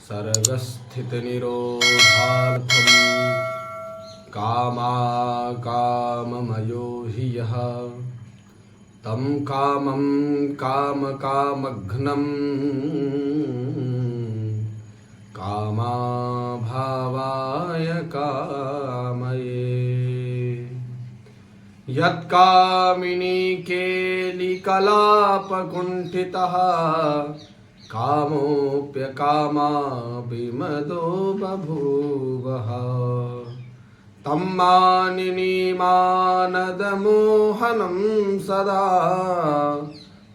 सर्गस्थितनिरोधार्थं काममयो हि यः तं कामं कामकामघ्नं कामाभावाय कामये। यत्कामिनी केलिकलापकुण्ठितः कामोऽप्यकामाभिमदो बभूवः तं मानिनीमानदमोहनं सदा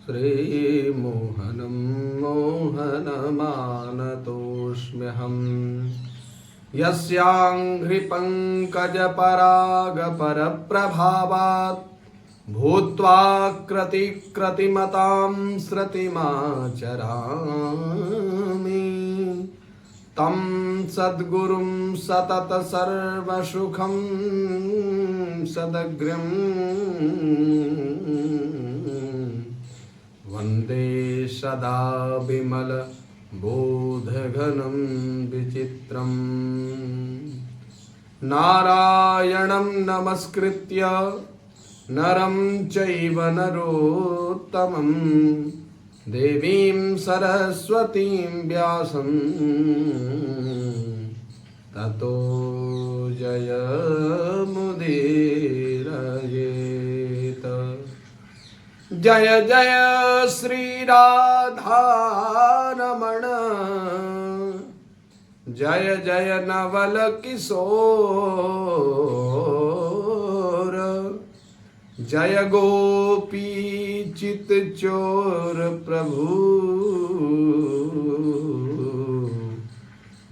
श्रीमोहनं मोहनमानतोऽस्म्यहम्। यस्याङ्घ्रिपङ्कजपरागपरप्रभावात् भूत्वा क्रतिमतां स्रतिमाचरामि तं सद्गुरुं सतत सर्वसुखं सदग्र्यं वन्दे सदा विमल बोधघनं विचित्रम्। नारायणं नमस्कृत्य नरं चैव नरोत्तमं देवीं सरस्वतीं व्यासं ततो जयमुदीरयेत। जय जय श्री राधारमण जय जय नवल किशोर जय गोपी चित चोर प्रभु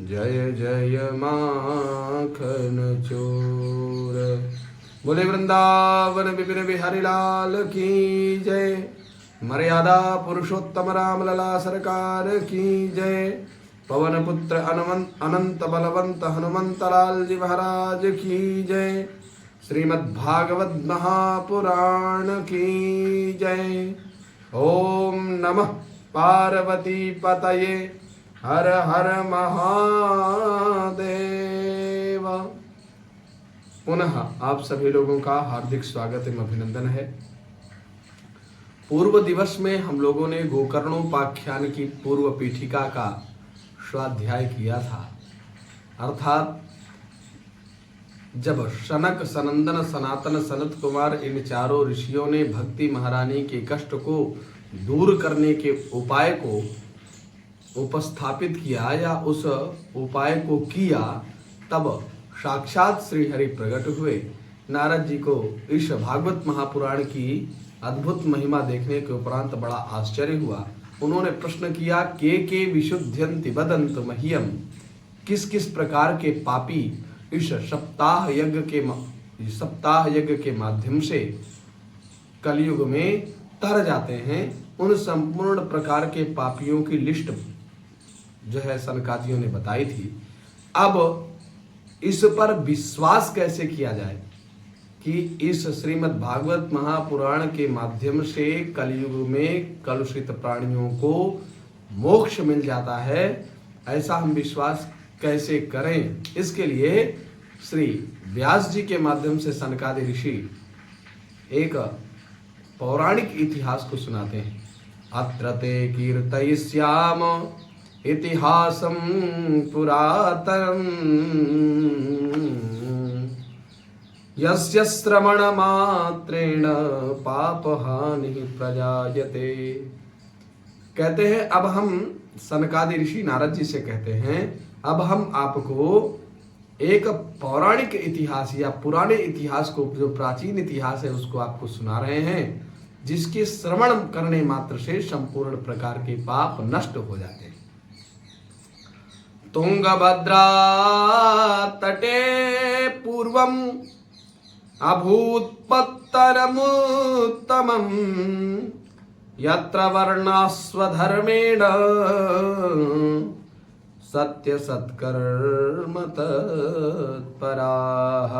जय जय माखन चोर। बोले वृंदावन विपिन बिहारी लाल की जय। मर्यादा पुरुषोत्तम राम लला सरकार की जय। पवन पुत्र अनंत बलवंत हनुमंत लाल जी महाराज की जय। श्रीमद्भागवत महापुराण की जय। ओम नमः पार्वती पतये हर हर महादेव। पुनः आप सभी लोगों का हार्दिक स्वागत एवं अभिनंदन है। पूर्व दिवस में हम लोगों ने गोकर्णोपाख्यान की पूर्व पीठिका का स्वाध्याय किया था। अर्थात जब सनक सनंदन सनातन सनत कुमार इन चारों ऋषियों ने भक्ति महारानी के कष्ट को दूर करने के उपाय को उपस्थापित किया या उस उपाय को किया, तब साक्षात श्री हरि प्रकट हुए। नारद जी को इस भागवत महापुराण की अद्भुत महिमा देखने के उपरांत बड़ा आश्चर्य हुआ। उन्होंने प्रश्न किया, के विशुद्ध्यन्ति वदन्त मह्यम, किस किस प्रकार के पापी इस सप्ताह यज्ञ के माध्यम से कलयुग में तर जाते हैं। उन संपूर्ण प्रकार के पापियों की लिस्ट जो है सनकादियों ने बताई थी। अब इस पर विश्वास कैसे किया जाए कि इस श्रीमद् भागवत महापुराण के माध्यम से कलयुग में कलुषित प्राणियों को मोक्ष मिल जाता है, ऐसा हम विश्वास कैसे करें। इसके लिए श्री व्यास जी के माध्यम से सनकादि ऋषि एक पौराणिक इतिहास को सुनाते हैं। अत्र ते कीर्तयिष्याम इतिहासं पुरातनम् यस्य श्रवण मात्रेण पापहानि प्रजायते। कहते हैं, अब हम सनकादि ऋषि नारद जी से कहते हैं, अब हम आपको एक पौराणिक इतिहास या पुराने इतिहास को, जो प्राचीन इतिहास है, उसको आपको सुना रहे हैं, जिसके श्रवण करने मात्र से संपूर्ण प्रकार के पाप नष्ट हो जाते हैं। तुंगभद्रा तटे पूर्वम अभूत्पत्तरमुत्तमम् यत्र वर्णास्वधर्मेण सत्य सत्कर्म तत्पराः।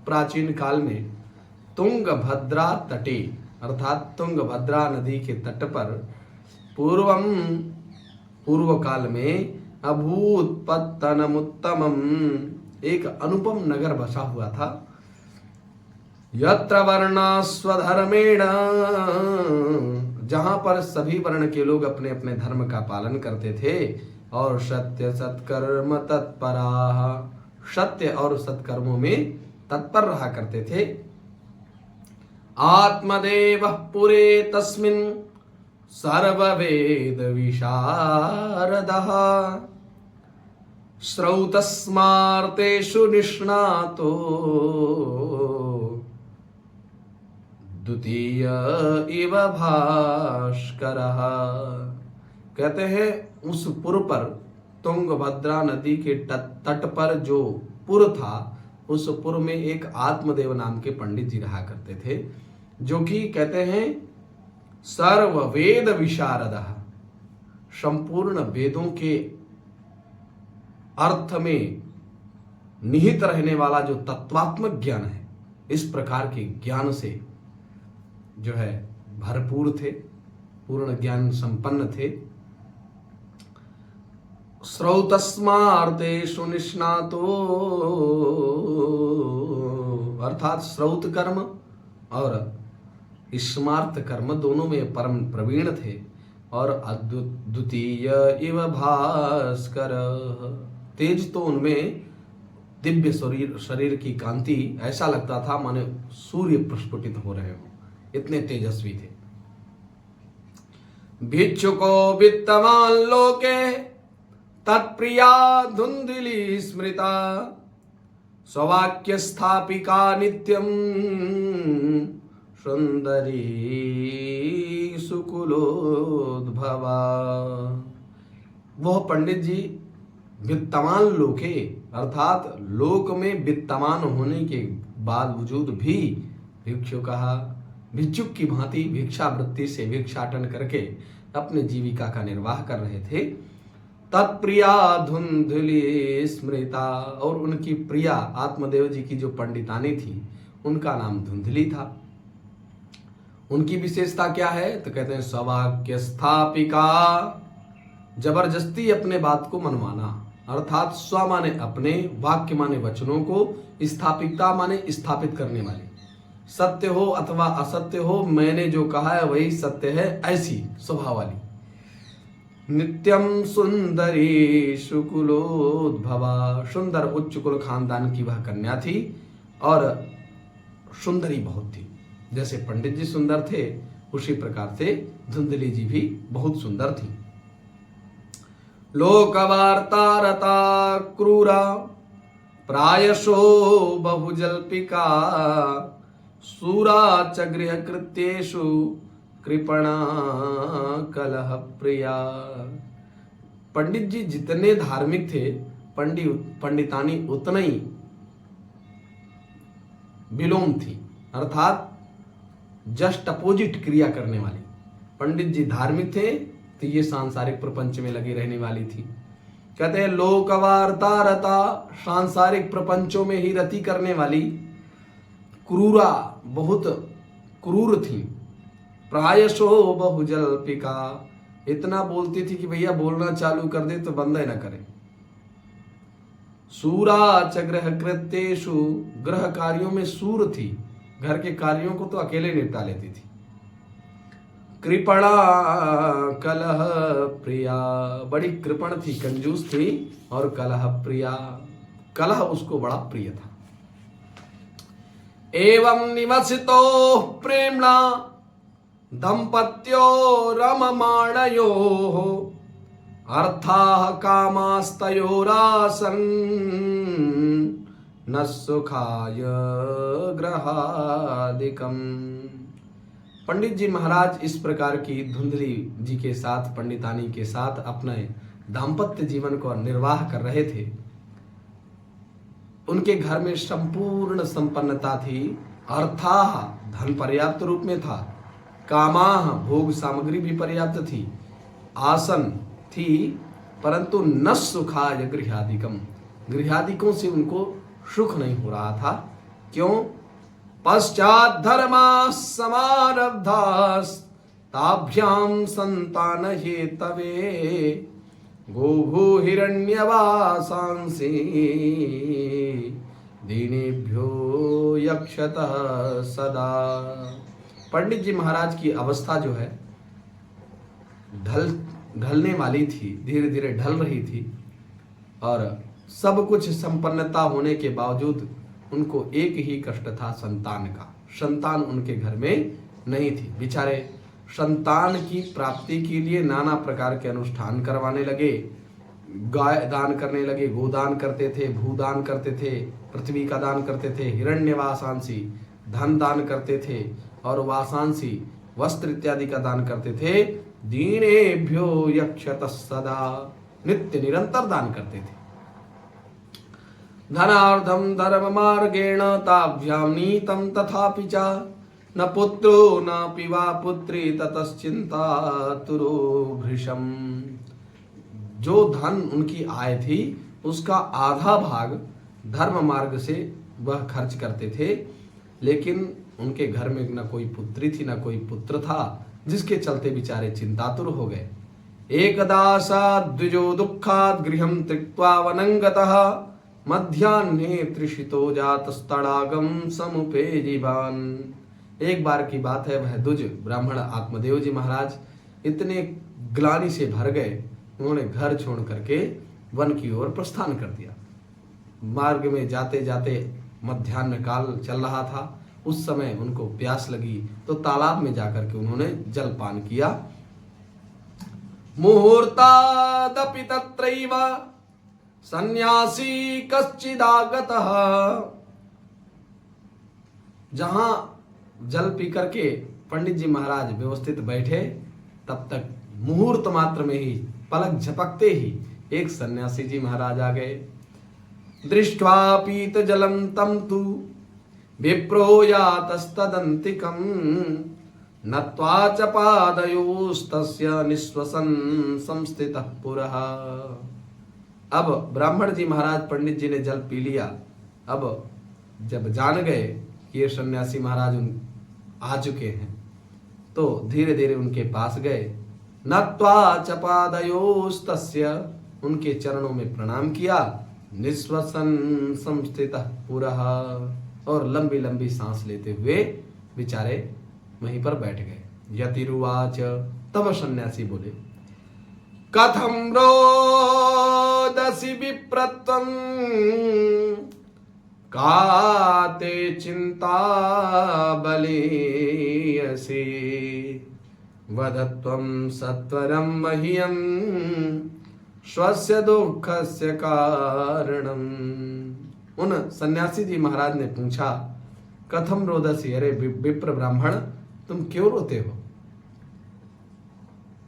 प्राचीन काल में तुंगभद्रा तटे अर्थात तुंगभद्रा नदी के तट पर पूर्वम, पूर्व काल में अभूत पत्तनमुत्तमम, एक अनुपम नगर बसा हुआ था। यत्र वर्णा स्वधर्मेण, जहां पर सभी वर्ण के लोग अपने अपने धर्म का पालन करते थे। और सत्य सत्कर्म तत्पराः, सत्य और सत्कर्मों में तत्पर रहा करते थे। आत्मदेव पुरे तस्मिन् सर्ववेद विशारदः, श्रौतस्मार्तेषु निष्णातो द्वितीय इव भास्करः। कहते हैं उस पुर पर, तुंगभद्रा नदी के तट पर जो पुर था, उस पुर में एक आत्मदेव नाम के पंडित जी रहा करते थे, जो कि कहते हैं सर्व वेद विशारदः, संपूर्ण वेदों के अर्थ में निहित रहने वाला जो तत्वात्मक ज्ञान है, इस प्रकार के ज्ञान से जो है भरपूर थे, पूर्ण ज्ञान संपन्न थे। श्रौतस्मार्तेषु निष्णातो, अर्थात श्रौत कर्म और स्मार्त कर्म दोनों में परम प्रवीण थे। और अद्वितीय इव भास्कर, तेज तो उनमें दिव्य शरीर की कांति ऐसा लगता था माने सूर्य प्रस्फुटित हो रहे हो, इतने तेजस्वी थे। भिक्षुको वित्तवान लोके तत्प्रिया धुंधली स्मृता, स्ववाक्य स्थापिका नित्यम सुंदरी सुकुलोद्भवा। वह पंडित जी वित्तवान लोके, अर्थात लोक में वित्तवान होने के बावजूद भी भिक्षुक की भांति भिक्षावृत्ति से भिक्षाटन करके अपने जीविका का निर्वाह कर रहे थे। तत्प्रिया धुंधली स्मृता, और उनकी प्रिया आत्मदेव जी की जो पंडितानी थी, उनका नाम धुंधली था। उनकी विशेषता क्या है तो कहते हैं स्ववाक्य स्थापिका, जबरदस्ती अपने बात को मनवाना, अर्थात स्व माने अपने, वाक्य माने वचनों को, स्थापिका माने स्थापित करने वाली। सत्य हो अथवा असत्य हो, मैंने जो कहा है वही सत्य है, ऐसी स्वभाव वाली। नित्यम सुंदरी सुकुलोद्भवा, सुंदर उच्च कुल खानदान की वह कन्या थी और सुंदरी बहुत थी। जैसे पंडित जी सुंदर थे, उसी प्रकार से धुंधली जी भी बहुत सुंदर थी। लोकवार्ता रता क्रूरा प्रायशो बहुजल्पिका, सूरा च गृह कृत्येषु कृपणा कलह प्रिया। पंडित जी जितने धार्मिक थे, पंडितानी उतना ही विलोम थी, अर्थात जस्ट अपोजिट क्रिया करने वाली। पंडित जी धार्मिक थे तो ये सांसारिक प्रपंच में लगी रहने वाली थी। कहते हैं लोकवार्ता रता, सांसारिक प्रपंचों में ही रति करने वाली। क्रूरा, बहुत क्रूर थी। प्रायशो बहुजल्पिका, इतना बोलती थी कि भैया बोलना चालू कर दे तो बंद न करे। सूरा च गृह कृत्येषु, गृह कार्यों में सूर थी, घर के कार्यों को तो अकेले निपटा लेती थी। कृपणा कलह प्रिया, बड़ी कृपण थी, कंजूस थी, और कलह प्रिया, कलह उसको बड़ा प्रिय था। एवं निवसितो प्रेम्णा दंपत्यो रममाणयोः, अर्थाः कामास्तयोरासन् न सुखाय ग्रहादिकम। पंडित जी महाराज इस प्रकार की धुंधली जी के साथ, पंडितानी के साथ अपने दाम्पत्य जीवन को निर्वाह कर रहे थे। उनके घर में संपूर्ण संपन्नता थी। अर्थाः, धन पर्याप्त रूप में था। कामाः, भोग सामग्री भी पर्याप्त थी। आसन थी, परंतु न सुखाय गृहादिकम, गृहादिकों से उनको सुख नहीं हो रहा था। क्यों? पश्चात धर्मा समारब्धास ताभ्याम संतान हेतवे गोभू हिरण्यवासांसि दीनेभ्यो यक्षतः सदा। पंडित जी महाराज की अवस्था जो है ढलने वाली थी, धीरे धीरे ढल रही थी, और सब कुछ संपन्नता होने के बावजूद उनको एक ही कष्ट था, संतान का। संतान उनके घर में नहीं थी। बेचारे संतान की प्राप्ति के लिए नाना प्रकार के अनुष्ठान करवाने लगे, गाय दान करने लगे, गोदान करते थे, भूदान करते थे, पृथ्वी का दान करते थे, हिरण्यवासांसी धन दान करते थे, और वासांसी वस्त्र इत्यादि का दान करते थे। दीनेभ्यो यक्षतः सदा, नित्य निरंतर दान करते थे। धनार्धम धर्म मार्गेण ताभ्याम नीतम तथापि च न पुत्रो न पिवा पुत्री ततश्चिंता तुरो भृशम। जो धन उनकी आय थी उसका आधा भाग धर्म मार्ग से वह खर्च करते थे, लेकिन उनके घर में न कोई पुत्री थी न कोई पुत्र था, जिसके चलते बेचारे चिंतातुर हो गए। एकदा सा द्विजो दुःखात् गृहं त्यक्त्वा वनंगतः मध्याह्ने तृषितो जातस्तडागम समुपेजिवान। एक बार की बात है, वह द्विज ब्राह्मण आत्मदेव जी महाराज इतने ग्लानि से भर गए, उन्होंने घर छोड़ करके वन की ओर प्रस्थान कर दिया। मार्ग में जाते जाते मध्याह्न काल चल रहा था, उस समय उनको प्यास लगी तो तालाब में जाकर के उन्होंने जल पान किया। मुहूर्तादपि तत्रैव सन्यासी कश्चिदागतः। जहां जल पी करके पंडित जी महाराज व्यवस्थित बैठे, तब तक मुहूर्त मात्र में ही, पलक झपकते ही एक सन्यासी जी महाराज आ गए। दृष्ट्वा पीत जलम तम तु विप्रो यातस्तदंतिकं नत्वा च पादयोस्तस्य निःश्वसन संस्थितः पुरः। अब ब्राह्मण जी महाराज पंडित जी ने जल पी लिया। अब जब जान गए कि ये सन्यासी महाराज आ चुके हैं, तो धीरे धीरे उनके पास गए। नत्वा च पादयोस्तस्य, उनके चरणों में प्रणाम किया। निःश्वसन संस्थितः पुरः, और लंबी लंबी सांस लेते हुए बेचारे वहीं पर बैठ गए। यतिरुवाच, तब सन्यासी बोले, कथम रोदसी विप्रत्वं काते चिंता बलीयसी वदत्वं सत्वरं मह्यं स्वस्य दुःखस्य कारणम्। उन सन्यासी जी महाराज ने पूछा, कथम रोदसी, अरे विप्र ब्राह्मण, तुम क्यों रोते हो,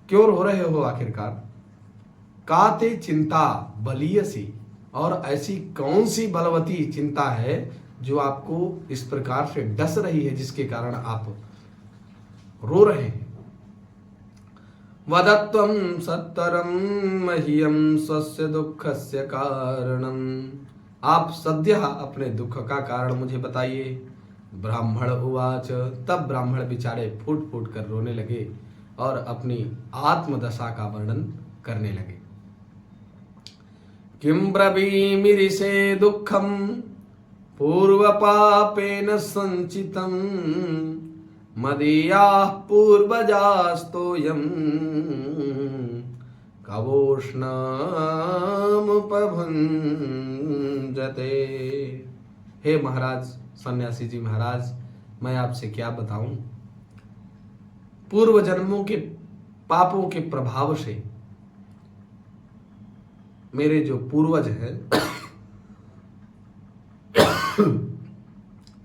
क्यों रो रहे हो आखिरकार। काते चिंता बलीयसी, और ऐसी कौन सी बलवती चिंता है जो आपको इस प्रकार से डस रही है, जिसके कारण आप रो रहे हैं। वदत्वं सत्वरं मह्यं स्वस्य दुःखस्य कारणं, आप सद्य अपने दुख का कारण मुझे बताइए। ब्राह्मण उवाच, तब ब्राह्मण बेचारे फूट फूट कर रोने लगे और अपनी आत्मदशा का वर्णन करने लगे। किं ब्रवीमिरिषे दुःखं पूर्वपापेन संचितं मदीयाः पूर्वजास्तोयं कवोष्णमुपभुञ्जते। हे महाराज, सन्यासी जी महाराज, मैं आपसे क्या बताऊं, पूर्व जन्मों के पापों के प्रभाव से मेरे जो पूर्वज हैं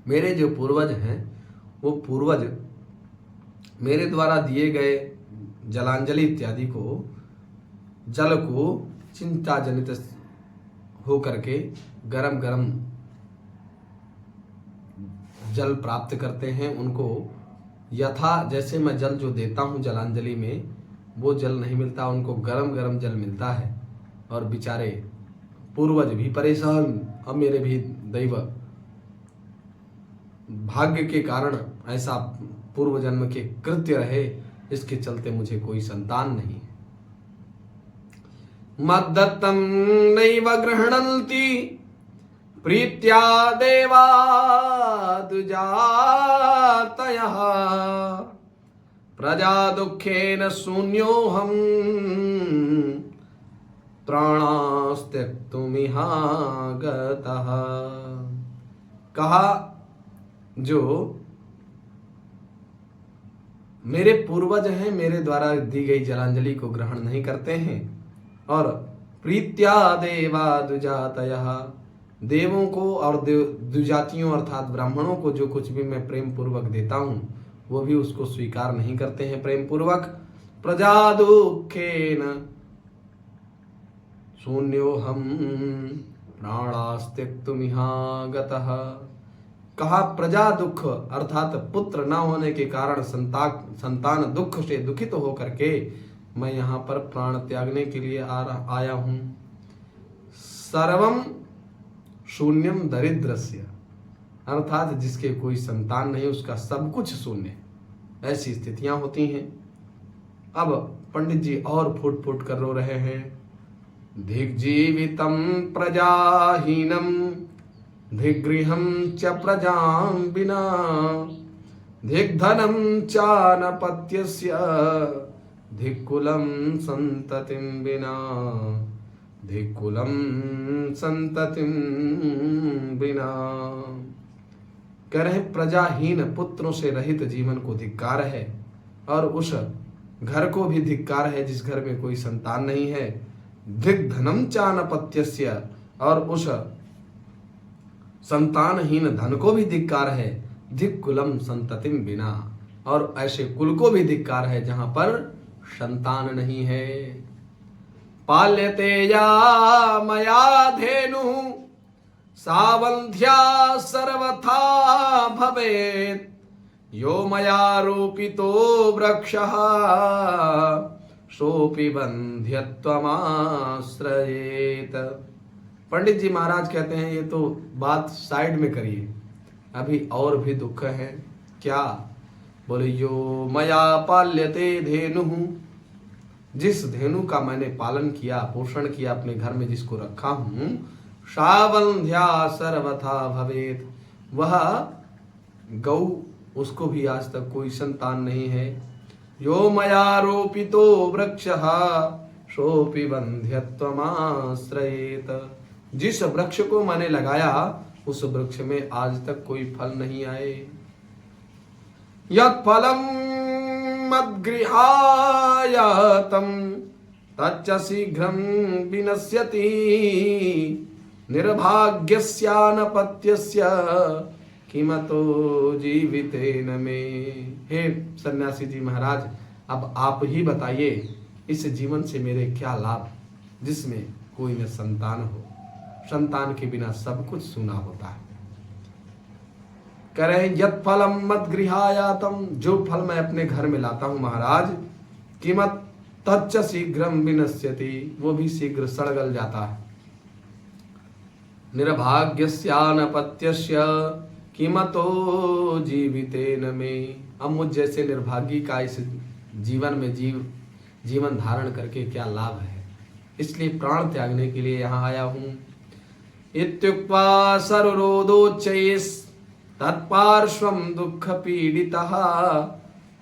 मेरे जो पूर्वज हैं वो पूर्वज मेरे द्वारा दिए गए जलांजलि इत्यादि को, जल को चिंता जनित हो करके गरम गरम जल प्राप्त करते हैं। उनको यथा जैसे मैं जल जो देता हूँ जलांजलि में, वो जल नहीं मिलता, उनको गरम गरम जल मिलता है। और बेचारे पूर्वज भी परेशान। अब मेरे भी दैव भाग्य के कारण ऐसा पूर्व जन्म के कृत्य रहे इसके चलते मुझे कोई संतान नहीं। मद्दत्तं नैव गृह्णन्ति प्रीत्या देवादुजातयः प्रजा दुःखेन शून्योऽहं प्राणास्त्यक्तुमिहागतः। कहा जो मेरे पूर्वज हैं मेरे द्वारा दी गई जलांजलि को ग्रहण नहीं करते हैं, और प्रीत्या देवा दुजातयः, देवों को और द्विजातियों अर्थात ब्राह्मणों को जो कुछ भी मैं प्रेम पूर्वक देता हूँ वो भी उसको स्वीकार नहीं करते हैं प्रेम पूर्वक। प्रजा दुखेन शून्योऽहं प्राणास्त्यक्तुमिहागतः। कहा प्रजा दुख अर्थात पुत्र न होने के कारण संतान दुख से दुखित होकर के मैं यहाँ पर प्राण त्यागने के लिए आया हूँ। सर्वम शून्यम दरिद्रस्य, अर्थात जिसके कोई संतान नहीं उसका सब कुछ शून्य, ऐसी स्थितियां होती हैं। अब पंडित जी और फुट फुट कर रो रहे हैं। धिग्जीवितं प्रजाहीनम धिगृहं च प्रजां विना धिग्धनं च नपत्यस्य धिक्कुलं संततिं विना धिक्कुलं संततिं बिना। कह रहे प्रजाहीन पुत्रों से रहित जीवन को धिक्कार है, और उस घर को भी धिक्कार है जिस घर में कोई संतान नहीं है। धिग्धनम चानपत्यस्य, और उस संतानहीन धन को भी धिक्कार है। धिक्कुलम संततिम बिना, और ऐसे कुल को भी धिक्कार है जहां पर संतान नहीं है। पाल्यते या मया धेनु सावंध्या सर्वथा भवेत् यो मया रोपितो वृक्षः सोऽपि बन्ध्यत्वमाश्रयेत। पंडित जी महाराज कहते हैं ये तो बात साइड में करिए, अभी और भी दुख है। क्या? बोले यो मया पाल्यते धेनुः, जिस धेनु का मैंने पालन किया पोषण किया अपने घर में जिसको रखा हूं, सावंध्या सर्वथा भवेत, वह गौ उसको भी आज तक कोई संतान नहीं है। यो मया रोपितो वृक्षः सोऽपि बन्ध्यत्वमाश्रयेत, जिस वृक्ष को मैंने लगाया उस वृक्ष में आज तक कोई फल नहीं आए। यत् फलम मद्गृहायातं तच्च शीघ्रं विनश्यति निर्भाग्यस्यानपत्यस्य किमतो जीवितेन मे। हे सन्यासी जी महाराज, अब आप ही बताइए इस जीवन से मेरे क्या लाभ जिसमें कोई न संतान हो। संतान के बिना सब कुछ सूना होता है। कह रहे हैं यत् फलम मद्गृहायातं, जो फल मैं अपने घर में लाता हूं महाराज, किमत तच्च शीघ्रं विनश्यति, वो भी शीघ्र सड़ गल जाता है। निर्भाग्यस्यानपत्यस्य किमतो जीवितेन मे, अब मुझ जैसे निर्भागी का इस जीवन में जीवन धारण करके क्या लाभ है, इसलिए प्राण त्यागने के लिए यहाँ आया हूँ। इत्युक्त्वा सरोदोच्चैस् तत्पार्श्वं दुःख पीडितः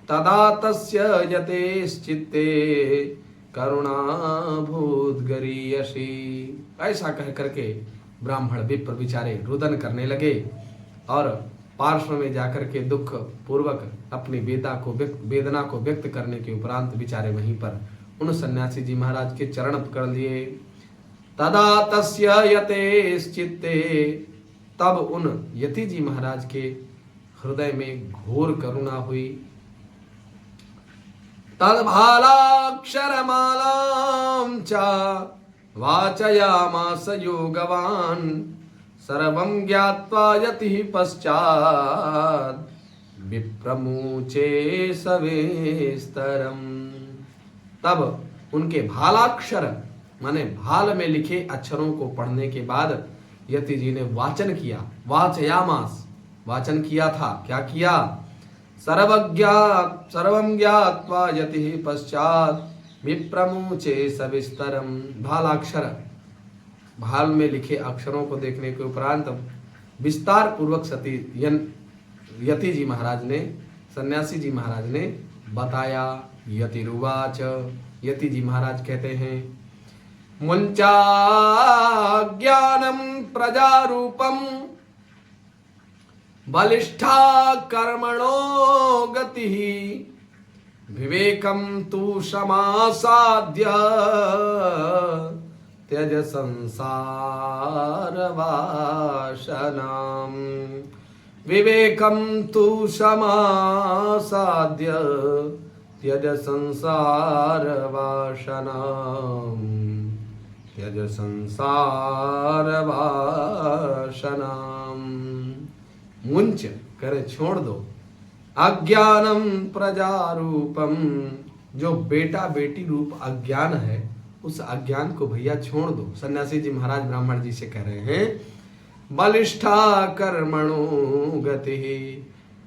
तदा तस्य यतेश्चित्ते करुणाभूद्गरीयसी। ऐसा कह करके ब्राह्मण विप्र बिचारे रुदन करने लगे और पार्श्व में जाकर के दुख पूर्वक अपनी वेदना को व्यक्त करने के उपरांत बिचारे वहीं पर उन सन्यासी जी महाराज के चरण पकड़ लिए। तदा तस्य यतेश्चित्ते, तब उन यति जी महाराज के हृदय में घोर करुणा हुई। तद्भालाक्षरमालां च वाचयामास योगवान् सर्वं ज्ञात्वा यतिः पश्चात् विप्रमुचे सविस्तरम्। तब उनके भालाक्षर माने भाल में लिखे अक्षरों को पढ़ने के बाद यति जी ने वाचन किया। वाचयामास, वाचन किया था। क्या किया? सर्वं ज्ञात्वा यतिः पश्चात् विप्रमुचे सविस्तरम। भालाक्षर, भाल में लिखे अक्षरों को देखने के उपरांत विस्तार पूर्वक यति जी महाराज ने, सन्यासी जी महाराज ने बताया। यतिरुवाच, यति जी महाराज कहते हैं, मुंचा ज्ञानम प्रजारूपम बलिष्ठा कर्मणो गति विवेकम तु समासाद्य त्यज संसार वासनाम। विवेकम तु समासाद्य त्यज संसार वासनाम। त्यज संसार वासनाम। मुंच करे छोड़ दो, अज्ञानम प्रजारूपम, जो बेटा बेटी रूप अज्ञान है उस अज्ञान को भैया छोड़ दो। सन्यासी जी महाराज ब्राह्मण जी से कह रहे हैं, बलिष्ठा कर्मणो गति,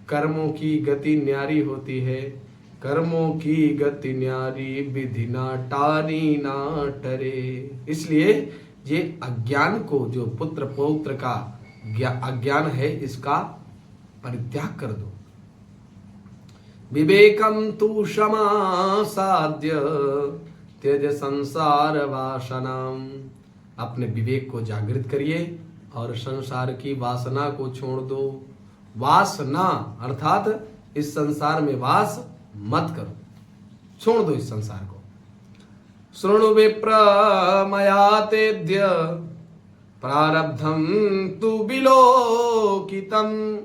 कर्मों की गति न्यारी होती है। कर्मों की गति न्यारी विधि ना टारी ना टरे। इसलिए ये अज्ञान को, जो पुत्र पौत्र का अज्ञान है, इसका परित्याग कर दो। विवेकम तु समासाद्य त्यज संसार वासनाम। अपने विवेक को जागृत करिए और संसार की वासना को छोड़ दो। वासना अर्थात इस संसार में वास मत करो, छोड़ दो इस संसार को। शृणु विप्र मया तेद्य प्रारब्धम तु विलोकितम।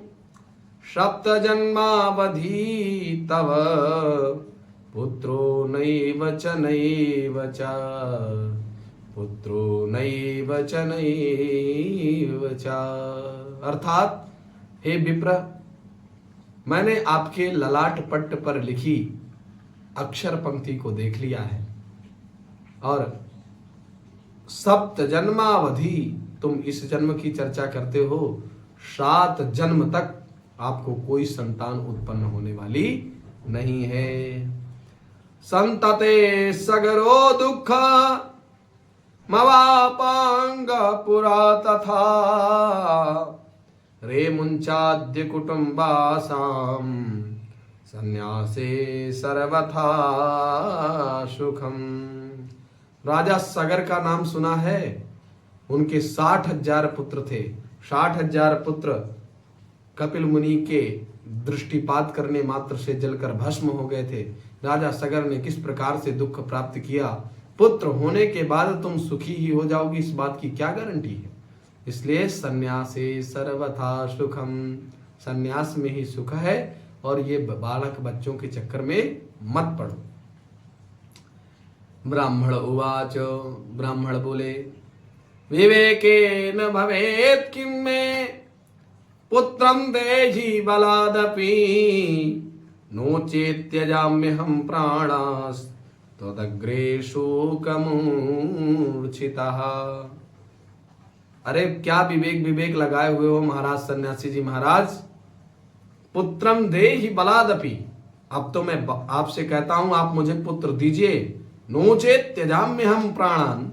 सप्त जन्मावधि तव पुत्रो नैव च नैव च। पुत्रो नैव च नैव च। अर्थात हे विप्र, मैंने आपके ललाट पट्ट पर लिखी अक्षर पंक्ति को देख लिया है और सप्त जन्मावधि, तुम इस जन्म की चर्चा करते हो, 7 जन्म तक आपको कोई संतान उत्पन्न होने वाली नहीं है। संतते सगरो दुख मवापांग पुरा तथा। रे मुंचाद्य कुटुंबासाम संन्यासे सर्वथा सुखम। राजा सगर का नाम सुना है, उनके 60,000 पुत्र थे। 60,000 पुत्र कपिल मुनि के दृष्टिपात करने मात्र से जलकर भस्म हो गए थे। राजा सगर ने किस प्रकार से दुख प्राप्त किया। पुत्र होने के बाद तुम सुखी ही हो जाओगी, इस बात की क्या गारंटी है। इसलिए संन्यासे सर्वथा सुखम, संन्यास में ही सुख है और ये बालक बच्चों के चक्कर में मत पड़ो। ब्राह्मण उवाच, ब्राह्मण बोले, विवेकेन भवेत् किं मे पुत्रं देहि बलादपि। नो चेत् त्यजाम्यहं प्राणास्त्वदग्रे शोकमूर्छितः। अरे क्या विवेक लगाए हुए हो महाराज सन्यासी जी महाराज। पुत्रम देहि बलादपि, अब तो मैं आपसे कहता हूं आप मुझे पुत्र दीजिए। नोचेत त्यजाम्यहं प्राणान,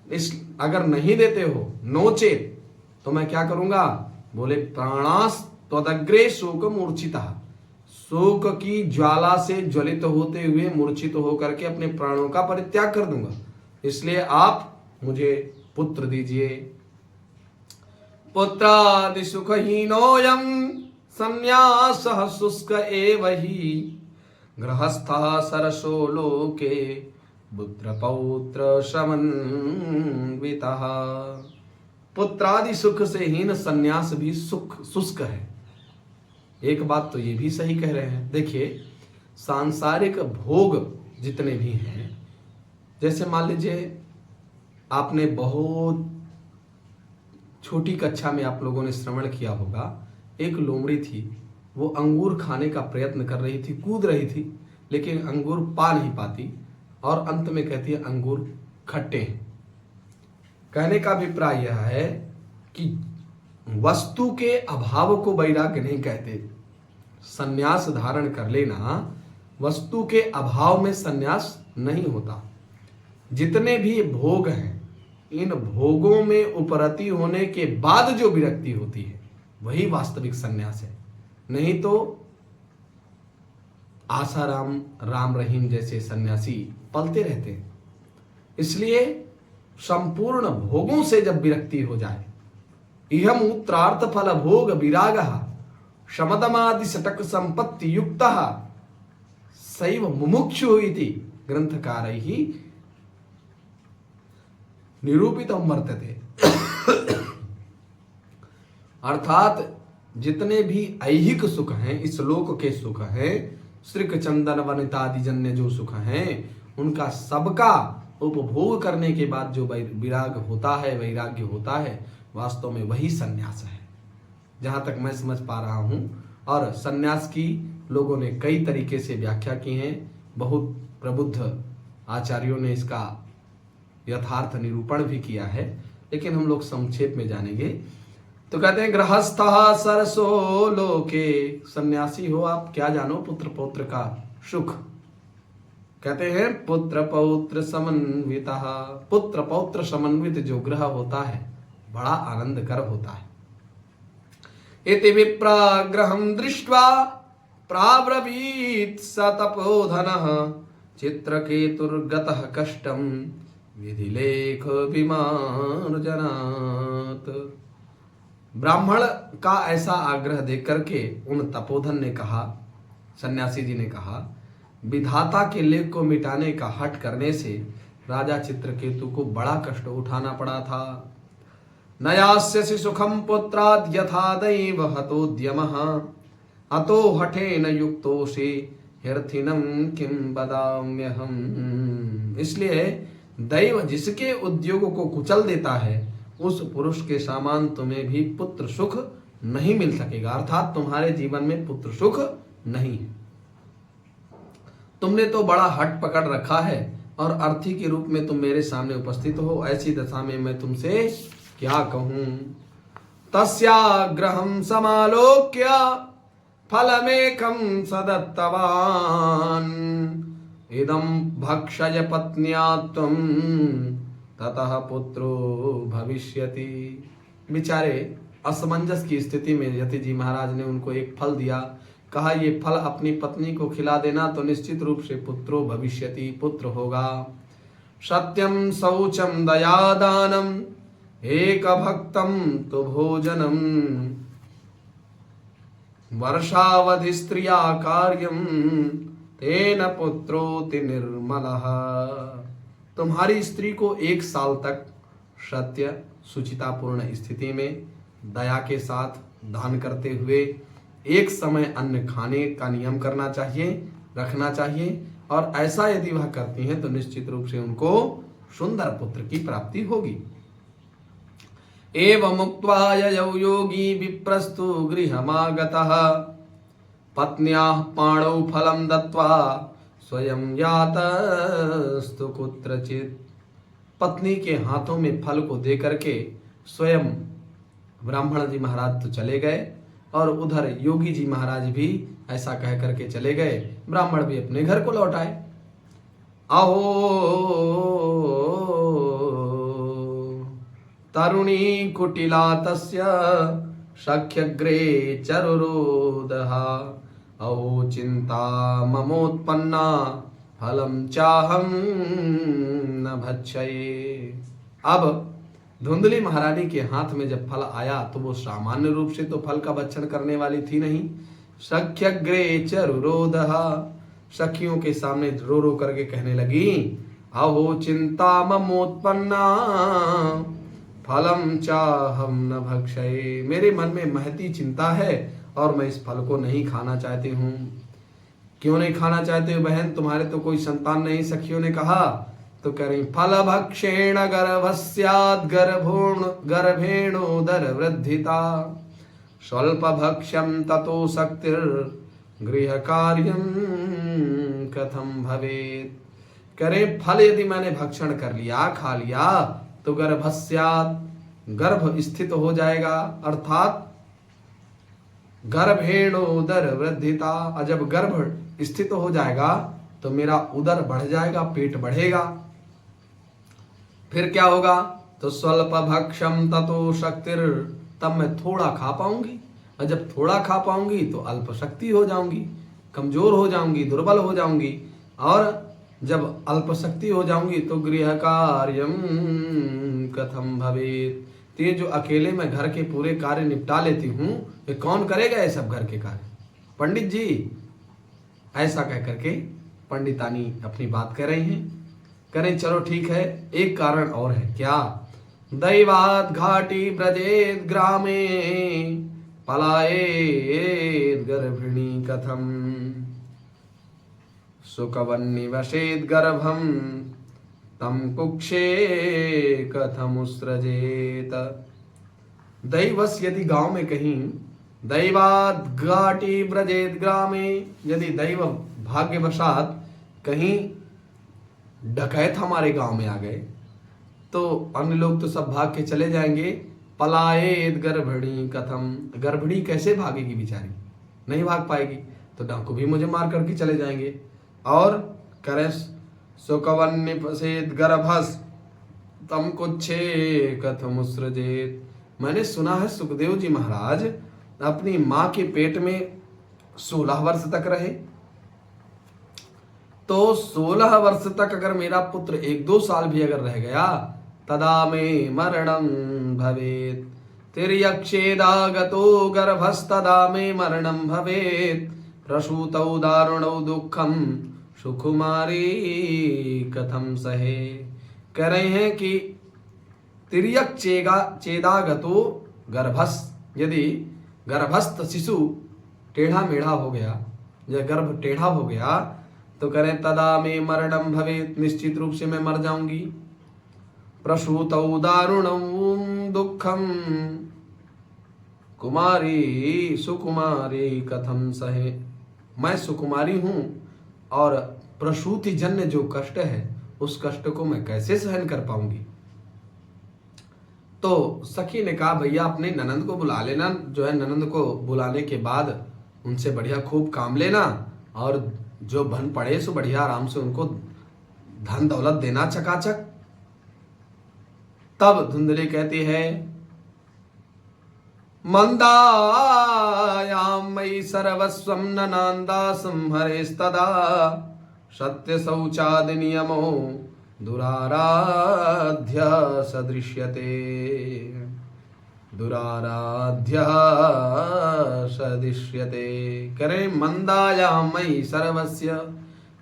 इस अगर नहीं देते हो, नोचेत तो मैं क्या करूंगा। बोले प्राणास त्वदग्रे शोक मूर्छिता, शोक की ज्वाला से ज्वलित होते हुए मूर्छित होकर के अपने प्राणों का परित्याग कर दूंगा। इसलिए आप मुझे पुत्र दीजिए। पुत्रादि सुखहीनोऽयं संन्यासः शुष्क एव हि। गृहस्थः सरसो लोके पुत्र पौत्र समन्वितः। पुत्रादि सुख से हीन संन्यास भी सुख शुष्क है। एक बात तो ये भी सही कह रहे हैं। देखिए, सांसारिक भोग जितने भी हैं, जैसे मान लीजिए आपने बहुत छोटी कक्षा में आप लोगों ने श्रवण किया होगा, एक लोमड़ी थी, वो अंगूर खाने का प्रयत्न कर रही थी, कूद रही थी, लेकिन अंगूर पा नहीं पाती और अंत में कहती है अंगूर खट्टे हैं। कहने का अभिप्राय यह है कि वस्तु के अभाव को वैराग्य नहीं कहते, सन्यास धारण कर लेना, वस्तु के अभाव में सन्यास नहीं होता। जितने भी भोग हैं, इन भोगों में उपरति होने के बाद जो विरक्ति होती है वही वास्तविक सन्यास है। नहीं तो आसाराम, राम रहीम जैसे सन्यासी पलते रहते हैं। इसलिए संपूर्ण भोगों से जब विरक्ति हो जाए, इहम उत्तरार्थ फल भोग विराग शमदमादि सटक संपत्ति युक्त सैव मुमुक्षु इति ग्रंथकारैः निरूपितम वर्तते। अर्थात जितने भी ऐहिक सुख हैं, इस लोक के सुख हैं, श्रिक चंदन वनितादि जन्य जो सुख हैं, उनका सबका उपभोग करने के बाद जो विराग होता है, वैराग्य होता है, वास्तव में वही सन्यास है, जहां तक मैं समझ पा रहा हूं। और सन्यास की लोगों ने कई तरीके से व्याख्या की है, बहुत प्रबुद्ध आचार्यों ने इसका यथार्थ निरूपण भी किया है, लेकिन हम लोग संक्षेप में जानेंगे। तो कहते हैं गृहस्थः सरसो लोके, सन्यासी हो आप, क्या जानो पुत्र पौत्र का सुख। कहते हैं पुत्र पौत्र समन्वितः, पुत्र पौत्र समन्वित जो गृह होता है बड़ा आनंदकर होता है। इति विप्राग्रहं दृष्ट्वा प्राब्रवीत् स तपोधनः चित्रकेतुर्गतः कष्टं विधिलेख विमार्जनात्। ब्राह्मण का ऐसा आग्रह देख करके उन तपोधन ने कहा, सन्यासी जी ने कहा, विधाता के लेख को मिटाने का हठ करने से राजा चित्रकेतु को बड़ा कष्ट उठाना पड़ा था। नयास्यसि सुखम पुत्राद् यथा दैव हतोद्यमः अतो हठेन युक्तोषि ह्यर्थिनं किं बदाम्यहम्। इसलिए दैव जिसके उद्योग को कुचल देता है, उस पुरुष के समान तुम्हें भी पुत्र सुख नहीं मिल सकेगा। अर्थात तुम्हारे जीवन में पुत्र सुख नहीं है। तुमने तो बड़ा हट पकड़ रखा है और अर्थी के रूप में तुम मेरे सामने उपस्थित हो, ऐसी दशा में मैं तुमसे क्या कहूं। तस्याग्रहं समालोक्य फलमेकं सदत्तवान् इदं भक्षय पत्न्या त्वं ततः पुत्रो भविष्यति। बेचारे असमंजस की स्थिति में यति जी महाराज ने उनको एक फल दिया, कहा ये फल अपनी पत्नी को खिला देना तो निश्चित रूप से पुत्रो भविष्यति, पुत्र होगा। सत्यम शौचम दयादानम एक भक्तम तो भोजनम वर्षावधि स्त्रिया कार्यम तेन पुत्रोति निर्मलः। तुम्हारी स्त्री को 1 साल तक सत्य सुचितापूर्ण स्थिति में दया के साथ दान करते हुए 1 समय अन्न खाने का नियम करना चाहिए, रखना चाहिए, और ऐसा यदि वह करती हैं तो निश्चित रूप से उनको सुंदर पुत्र की प्राप्ति होगी। एवं मुक्त्वा ययौ योगी विप्रस्तु गृहमागतः पत्न्याः पाणौ फलं दत्त्वा स्वयं यातस्तु कुत्रचित्। पत्नी के हाथों में फल को दे करके स्वयं ब्राह्मण जी महाराज तो चले गए, और उधर योगी जी महाराज भी ऐसा कह करके चले गए। ब्राह्मण भी अपने घर को लौट आए। अहो तरुणी कुटिला तस्य सख्यग्रे चरुरोदः अहो चिंता ममोत्पन्ना फलम चाहम न भक्षये। अब धुंधली महारानी के हाथ में जब फल आया तो वो सामान्य रूप से तो फल का भक्षण करने वाली थी नहीं। सख्यग्रे चरुरोदः, सखियों के सामने रो रो करके कहने लगी, अहो चिंता ममोत्पन्ना फलम चाहम न भक्षये। मेरे मन में महती चिंता है और मैं इस फल को नहीं खाना चाहती हूँ। क्यों नहीं खाना चाहते हो बहन, तुम्हारे तो कोई संतान नहीं, सखियों ने कहा। तो कह रही, फल भक्षेण गर्भस्याद् गर्भेणोदर वृद्धिता स्वल्प भक्ष्यम ततो शक्तिर गृह कार्यम कथम भवेत्। करे फल यदि मैंने भक्षण कर लिया, खा लिया, तो गर्भस्यात् गर्भ स्थित हो जाएगा, अर्थात गर्भेण उदर वृद्धिता, और जब गर्भ स्थित हो जाएगा तो मेरा उदर बढ़ जाएगा, पेट बढ़ेगा। फिर क्या होगा? तो स्वल्प भक्षम ततो शक्तिर, तब मैं थोड़ा खा पाऊंगी, और जब थोड़ा खा पाऊंगी तो अल्प शक्ति हो जाऊंगी, कमजोर हो जाऊंगी, दुर्बल हो जाऊंगी। और जब अल्प शक्ति हो जाऊंगी तो गृह कार्यम कथम भवेत, तो ये जो अकेले मैं घर के पूरे कार्य निपटा लेती हूँ, ये कौन करेगा ये सब घर के कार्य? पंडित जी। ऐसा कह करके पंडितानी अपनी बात कर रही हैं। करें, चलो ठीक है, एक कारण और है। क्या? दैवात घाटी ब्रजेत ग्रामे पलायेत गर्भिणी कथम सुकवन्निवसेत गर्भम तम कुक्षे कथमुसृजेत। दैवस, यदि गांव में कहीं दैवात घाटी ब्रजेत ग्रामे, यदि दैव भाग्यवशात कहीं डकैत हमारे गांव में आ गए तो अन्य लोग तो सब भाग के चले जाएंगे। पलायेत गर्भिणी कथम, गर्भिणी कैसे भागेगी बेचारी, नहीं भाग पाएगी, तो डाकू भी मुझे मार करके चले जाएंगे। और करे सुकवन्निपसेत गर्भस तम कुच्छे कथमुसृजेत। मैंने सुना है सुखदेव जी महाराज अपनी मां के पेट में 16 वर्ष तक रहे, तो 16 वर्ष तक अगर मेरा पुत्र 1-2 साल भी अगर रह गया तदा में मरणं भवेत, तिर्यक्षेदागतो गर्भस्तदा में मरणं भवेत, प्रसूतौ दारुणौ दुःखम सुकुमारी कथम सहे। कह रहे हैं कि तिर्यक चेदागतो गर्भस, यदि गर्भस्थ शिशु टेढ़ा मेढ़ा हो गया या गर्भ टेढ़ा हो गया तो करें तदा में मरणम भवेत, निश्चित रूप से मैं मर जाऊंगी। प्रसूतौ दारुणं दुःखम कुमारी सुकुमारी कथम सहे। मैं सुकुमारी हूं और प्रसूति जन्य जो कष्ट है उस कष्ट को मैं कैसे सहन कर पाऊंगी। तो सखी ने कहा भैया अपने ननंद को बुला लेना, जो है ननंद को बुलाने के बाद उनसे बढ़िया खूब काम लेना और जो बन पड़े सो बढ़िया आराम से उनको धन दौलत देना चकाचक। तब धुंधली कहती है मंदायां मयि सर्वस्वं ननांदा संहरेस्तदा सत्य शौचादि नियमो दुराराध्य सदृश्यते दुराराध्य सदृश्यते। करें मंदायां मयि सर्वस्य,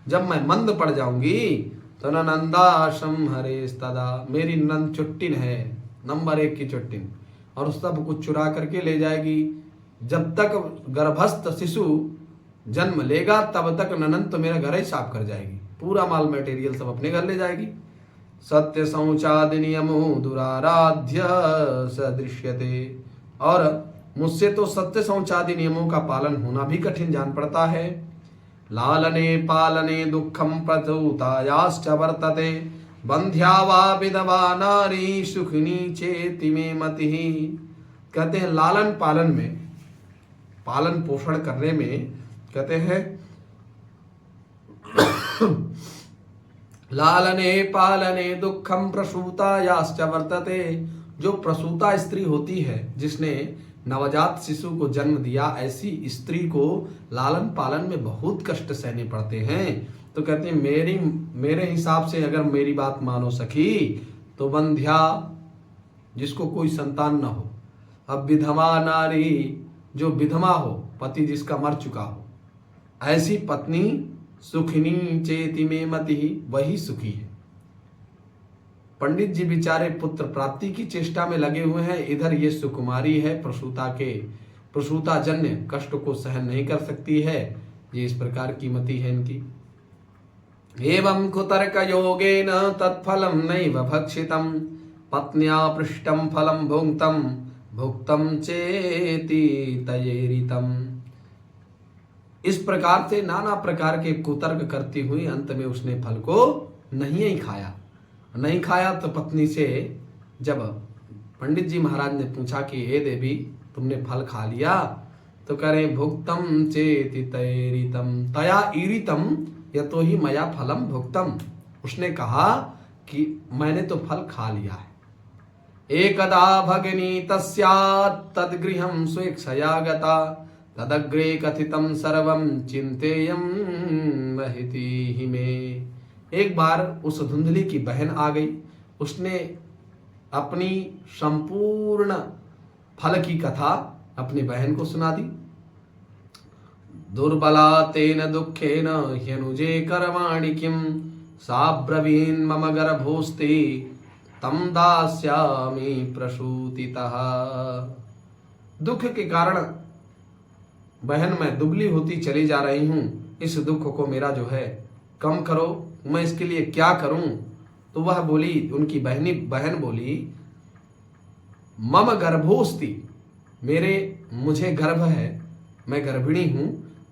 जब मैं मंद पड़ जाऊंगी तो ननंदा संहरेस्तदा, मेरी नंद चुट्टिन है, नंबर 1 की चुट्टिन, और सब कुछ चुरा करके ले जाएगी। जब तक गर्भस्थ शिशु जन्म लेगा तब तक ननंद तो मेरा घर ही साफ कर जाएगी, पूरा माल मटेरियल सब अपने घर ले जाएगी। सत्य शौचादि नियमो दुराराध्य सदृश्यते, और मुझसे तो सत्य शौचादि नियमों का पालन होना भी कठिन जान पड़ता है। लालने पालने दुखम प्रसूतायाश्च वर्तते बंध्या वा विधवा नारी सुखिनी चेति में मति। कहते हैं लालन पालन में, पालन पोषण करने में कहते हैं लालने पालने दुखम प्रसूतायाश्च वर्तते। जो प्रसूता स्त्री होती है जिसने नवजात शिशु को जन्म दिया, ऐसी स्त्री को लालन पालन में बहुत कष्ट सहने पड़ते हैं। तो कहते हैं मेरे हिसाब से अगर मेरी बात मानो सखी तो बंध्या, जिसको कोई संतान न हो, अब विधवा नारी, जो विधवा हो, पति जिसका मर चुका हो, ऐसी पत्नी सुखिनी चेति में मति, वही सुखी है। पंडित जी बेचारे पुत्र प्राप्ति की चेष्टा में लगे हुए हैं, इधर ये सुकुमारी है, प्रसूता जन्य कष्ट को सहन नहीं कर सकती है। ये इस प्रकार की मति है इनकी। एवं कुतर्क योगेन तत्फलम नैव भक्षितम पत्न्या पृष्टम फलम भुक्तम चेति तयेरितम। इस प्रकार से नाना प्रकार के कुतर्क करती हुई अंत में उसने फल को नहीं खाया। तो पत्नी से जब पंडित जी महाराज ने पूछा कि हे देवी तुमने फल खा लिया, तो करें भुक्तम चेति तैरितम तया ईरितम यतो ही मया फलम भुक्तम। उसने कहा कि मैंने तो फल खा लिया है। एकदा भगिनी तस्यात् तद्गृहं स्वेच्छया गता तदग्रे कथितं सर्वं चिंतेयं वहिति मे। एक बार उस धुंधली की बहन आ गई। उसने अपनी संपूर्ण फल की कथा अपनी बहन को सुना दी। दुर्बला तेन दुखेन ह्यनुजे करवाणि किं साब्रवीन् मम गर्भोस्ते तम दास्यामि प्रसूतितः। दुख के कारण बहन मैं दुबली होती चली जा रही हूं, इस दुख को मेरा जो है कम करो, मैं इसके लिए क्या करूं। तो वह बोली, उनकी बहन बोली, मम गर्भोस्ति, मुझे गर्भ है, मैं गर्भिणी हूं,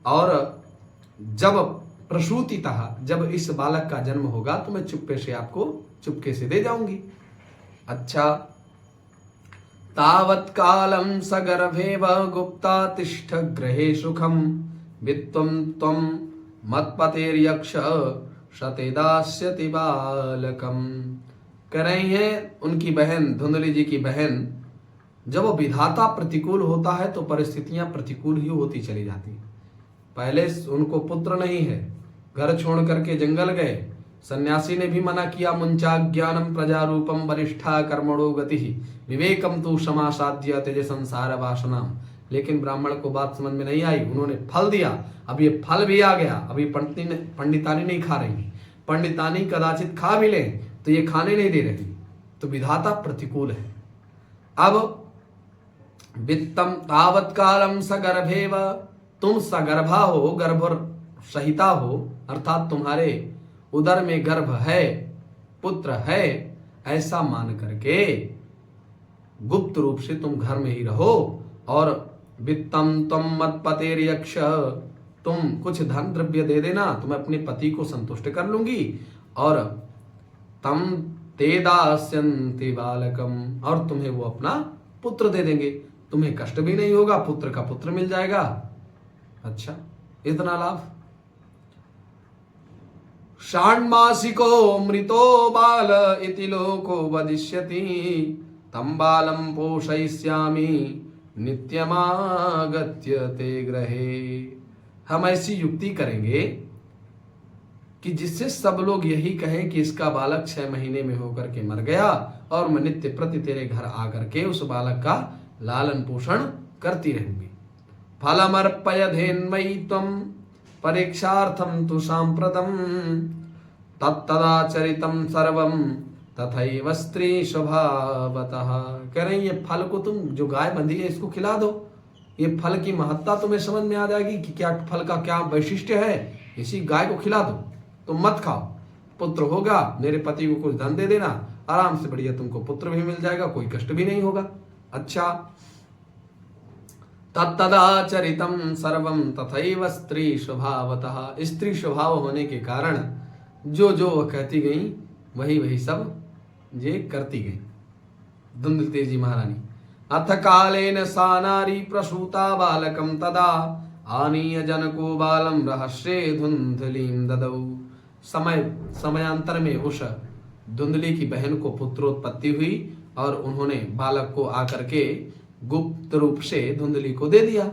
और जब प्रसूतितः, जब इस बालक का जन्म होगा तो मैं चुपके से आपको चुपके से दे जाऊंगी। अच्छा, तावत् कालं सगर्भेव गुप्ता तिष्ठ गृहे सुखम वित्वं त्वं मत्पतेर्यक्ष शते दास्यति बालकम। कह रही है उनकी बहन, धुंधली जी की बहन, जब वो विधाता प्रतिकूल होता है तो परिस्थितियां प्रतिकूल ही होती चली जाती। पहले उनको पुत्र नहीं है, घर छोड़ करके जंगल गए, सन्यासी ने भी मना किया, मुंचा ज्ञानम प्रजारूपम वरिष्ठा कर्मणो गति विवेकम तु समासाध्य तेज संसार वासनाम। लेकिन ब्राह्मण को बात समझ में नहीं आई, उन्होंने फल दिया। अब ये फल भी आ गया, अभी पंडितानी नहीं खा रही, पंडितानी कदाचित खा भी ले तो ये खाने नहीं दे रही, तो विधाता प्रतिकूल है। अब वित्तम तावत् कालम सगर्भेव, तुम सगर्भा हो, गर्भ सहिता हो, अर्थात तुम्हारे उदर में गर्भ है, पुत्र है, ऐसा मान करके गुप्त रूप से तुम घर में ही रहो। और वित्तम तुम मत पतेर्यक्ष, तुम कुछ धन द्रव्य दे देना तो मैं अपने पति को संतुष्ट कर लूंगी। और तम ते दास्यन्ति बालकम, और तुम्हें वो अपना पुत्र दे देंगे, तुम्हें कष्ट भी नहीं होगा, पुत्र का पुत्र मिल जाएगा। अच्छा, इतना लाभ। षाण्मासिको मृतो बाल इति लोको वदिष्यति तम बालम पोषयिष्यामि नित्यमागत्य ते गृहे। हम ऐसी युक्ति करेंगे कि जिससे सब लोग यही कहें कि इसका बालक 6 महीने में होकर के मर गया और मैं नित्य प्रति तेरे घर आकर के उस बालक का लालन पोषण करती रहूंगी। फलमर्पयधेन्मयि त्वं परीक्षार्थम तु सांप्रतम तत्तदाचरितम सर्वम तथैव स्त्री स्वभावतः। कह रही ये फल को तुम, जो गाय बंधी है इसको खिला दो, ये फल की महत्ता तुम्हें समझ में आ जाएगी कि क्या फल का क्या वैशिष्ट्य है। इसी गाय को खिला दो, तुम मत खाओ, पुत्र होगा, मेरे पति को कुछ धन दे देना, आराम से बढ़िया तुमको पुत्र भी मिल जाएगा, कोई कष्ट भी नहीं होगा। अच्छा, तत्तदाचरितम सर्वम तथैव स्त्री स्वभावतः। स्त्री स्वभाव होने के कारण जो जो वह कहती गई वही वही सब ये करती गई। धुंधली जी महारानी। अथ कालेन सा नारी प्रसूता बालकम तदा आनीय जनको बालम रहस्ये धुंधलीं ददौ। समयांतर में उस धुंधली की बहन को पुत्रोत्पत्ति हुई और उन्होंने बालक को आकर के गुप्त रूप से धुंधली को दे दिया।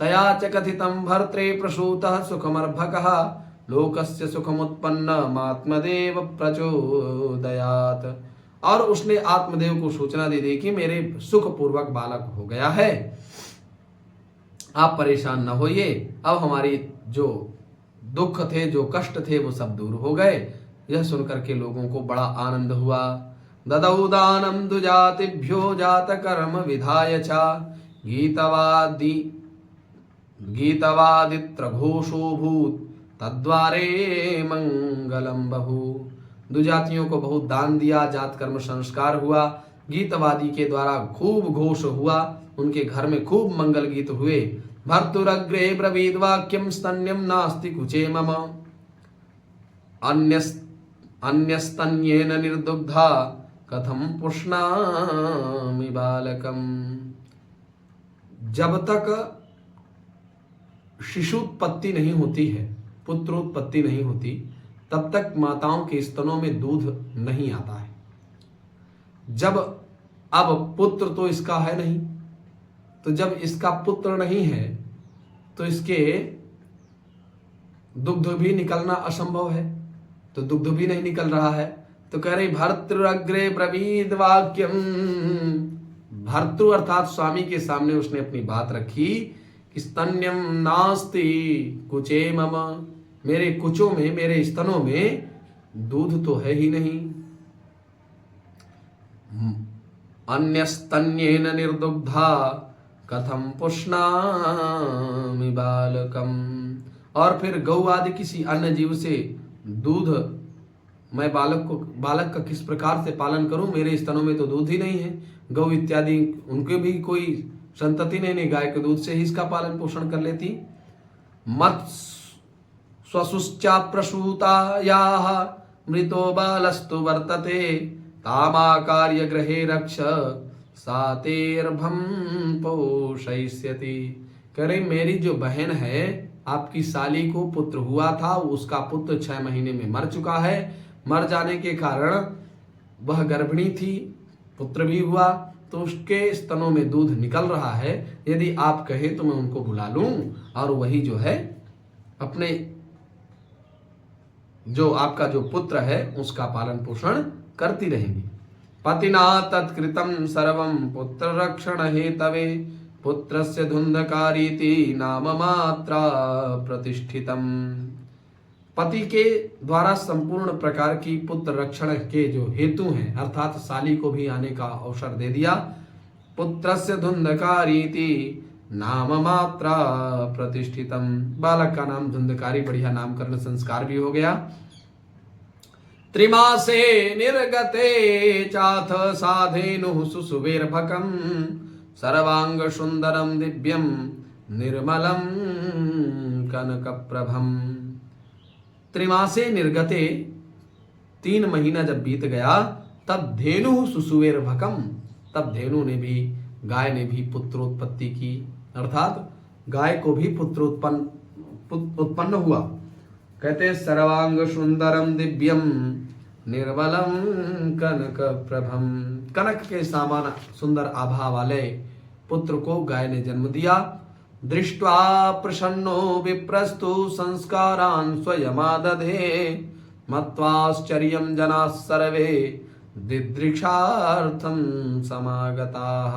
तया च कथितं भर्त्रे प्रसूतः सुखमर्भकः लोकस्य सुखमुत्पन्न आत्मदेव प्रचोदयात्। और उसने आत्मदेव को सूचना दे दी कि मेरे सुख पूर्वक बालक हो गया है, आप परेशान न होइए, अब हमारी जो दुख थे, जो कष्ट थे, वो सब दूर हो गए। यह सुनकर के लोगों को बड़ा आनंद हुआ। ददौ दानं दुजातिभ्यो जात कर्म विधाय च गीतवादित्र घोषो भूत तद्वारे मंगलम बहु। दुजातियों को बहुत दान दिया, जात कर्म संस्कार हुआ, गीतवादी के द्वारा खूब घोष हुआ, उनके घर में खूब मंगल गीत हुए। भर्तुरग्रे ब्रवीद वाक्यम स्तन्यम नास्ति कुचे मम अन्यस्तन्येन निर्दुग्धा कथम पुष्णामि बालकम। जब तक शिशुत्पत्ति नहीं होती है, पुत्रोत्पत्ति नहीं होती, तब तक माताओं के स्तनों में दूध नहीं आता है। जब अब पुत्र तो इसका है नहीं, तो जब इसका पुत्र नहीं है तो इसके दुग्ध भी निकलना असंभव है, तो दुग्ध भी नहीं निकल रहा है। तो कह रही भर्तृअग्रे ब्रवीद वाक्यम, भर्तृ अर्थात स्वामी के सामने उसने अपनी बात रखी कि स्तन्यम नास्ति कुचे मम, मेरे कुचों में, मेरे स्तनों में दूध तो है ही नहीं। अन्यस्तन्येन निर्दुग्धा कथम पुष्णामि बालकम, और फिर गौ आदि किसी अन्य जीव से दूध मैं बालक का किस प्रकार से पालन करूं, मेरे स्तनों में तो दूध ही नहीं है। गौ इत्यादि उनके भी कोई संतति नहीं, गाय के दूध से ही इसका पालन पोषण कर लेती। मत स्वसुश्चा प्रसूतायाः मृतो बालस्तु वर्तते, तामाकार्य गृहे रक्ष सातेर्भम पोषयिष्यति। कह रही मेरी जो बहन है, आपकी साली को पुत्र हुआ था, उसका पुत्र 6 महीने में मर चुका है। मर जाने के कारण वह गर्भिणी थी, पुत्र भी हुआ, तो उसके स्तनों में दूध निकल रहा है। यदि आप कहें तो मैं उनको बुला लूं और वही जो है अपने जो आपका जो पुत्र है उसका पालन पोषण करती रहेंगी। पतिना तत्कृतं सर्वं पुत्र रक्षण हेतवे, पुत्रस्य धुंधकारीति नाम मात्रा प्रतिष्ठितम। पति के द्वारा संपूर्ण प्रकार की पुत्र रक्षण के जो हेतु हैं, अर्थात साली को भी आने का अवसर दे दिया। पुत्रस्य धुंधकारीति नाम मात्रा प्रतिष्ठितम, बालक का नाम धुंधकारी, बढ़िया नामकरण संस्कार भी हो गया। त्रिमासे निर्गते चाथ साधेनु सुसुवेर्भकम, सर्वांग सुंदरम दिव्यम निर्मलम कनकप्रभम। त्रिमासे निर्गते, 3 महीना जब बीत गया, तब धेनु सुसुवेर्भकम, तब धेनु ने भी, गाय ने भी पुत्रोत्पत्ति की, अर्थात गाय को भी पुत्र उत्पन्न हुआ। कहते सर्वांग सुंदरम दिव्यम निर्मलम कनक प्रभम, कनक के समान सुंदर आभा वाले पुत्र को गाय ने जन्म दिया। दृष्ट्वा प्रसन्नो विप्रस्तु संस्कारान् स्वयमादधे, मत्वाश्चर्यं जनाः सर्वे दिदृक्षार्थं समागताः।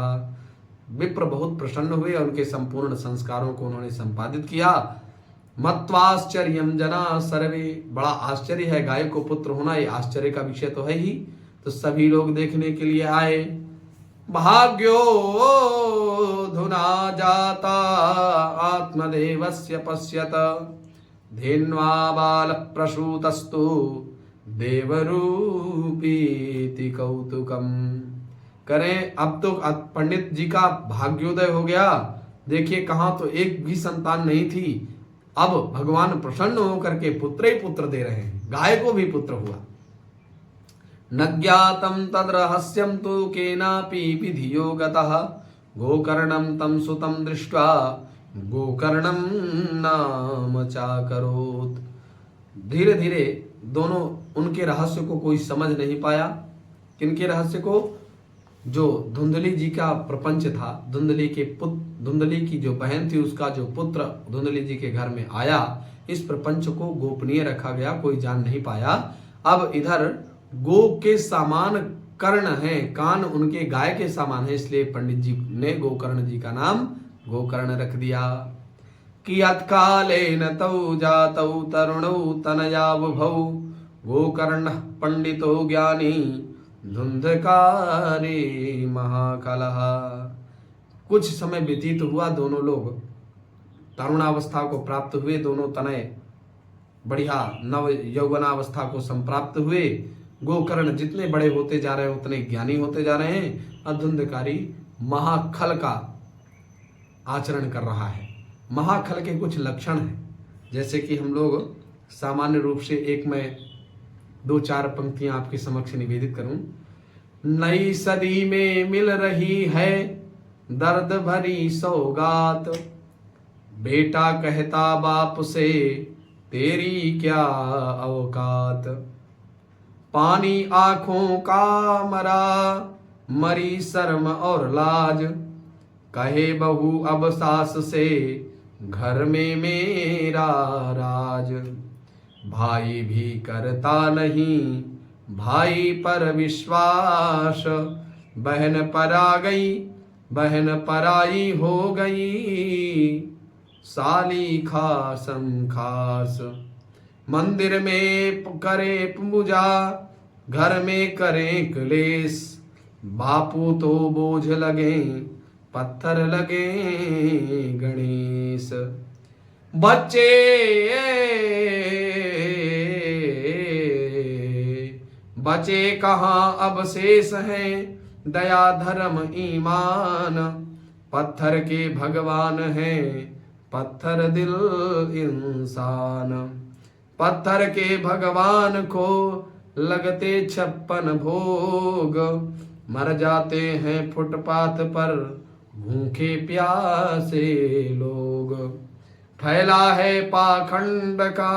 विप्र बहुत प्रसन्न हुए और उनके संपूर्ण संस्कारों को उन्होंने संपादित किया। मत्वाश्चर्यं जनाः सर्वे, बड़ा आश्चर्य है, गाय को पुत्र होना ये आश्चर्य का विषय तो है ही, तो सभी लोग देखने के लिए आए। भाग्यो धुना जाता आत्मदेवस्य पश्यत, धेन्वा बाल प्रसूतस्तु देवरूपीति कौतुकम। करें अब तो पंडित जी का भाग्योदय हो गया, देखिए कहां तो एक भी संतान नहीं थी, अब भगवान प्रसन्न होकर के पुत्र ही पुत्र दे रहे हैं, गाय को भी पुत्र हुआ। न ज्ञातं तद्रहस्यं तु केनापि विधियो गतः, गोकर्णं तं सुतं दृष्ट्वा गोकर्णं नाम चाकरोत्। धीरे धीरे दोनों उनके रहस्य को कोई समझ नहीं पाया। किनके रहस्य को? जो धुंधली जी का प्रपंच था, धुंधली की जो बहन थी उसका जो पुत्र धुंधली जी के घर में आया, इस प्रपंच को गोपनीय रखा गया, कोई जान नहीं पाया। अब इधर गो के समान कर्ण है, कान उनके गाय के समान है, इसलिए पंडित जी ने गोकर्ण जी का नाम गोकर्ण रख दिया। कियत् कालेन तौ जातौ तरुणौ तनया बुभौ, गोकर्ण पंडितो ज्ञानी धुंधकारी महाकलह। कुछ समय व्यतीत हुआ, दोनों लोग तरुणावस्था को प्राप्त हुए, दोनों तनय बढ़िया नव यौवनावस्था को संप्राप्त हुए। गोकर्ण जितने बड़े होते जा रहे हैं उतने ज्ञानी होते जा रहे हैं, और धुंधकारी महाखल का आचरण कर रहा है। महाखल के कुछ लक्षण हैं, जैसे कि हम लोग सामान्य रूप से एक में 2-4 पंक्तियां आपके समक्ष निवेदित करूं। नई सदी में मिल रही है दर्द भरी सौगात, बेटा कहता बाप से तेरी क्या औकात। पानी आंखों का मरा मरी शर्म और लाज, कहे बहू अब सास से घर में मेरा राज। भाई भी करता नहीं भाई पर विश्वास, बहन पर आ गई बहन पराई हो गई, साली खासम खास। मंदिर में करे पूजा घर में करें क्लेश, बापू तो बोझ लगे पत्थर लगे गणेश। बच्चे बचे कहाँ अब शेष हैं दया धर्म ईमान, पत्थर के भगवान हैं पत्थर दिल इंसान। पत्थर के भगवान को लगते 56 भोग, मर जाते हैं फुटपाथ पर भूखे प्यासे लोग। फैला है पाखंड का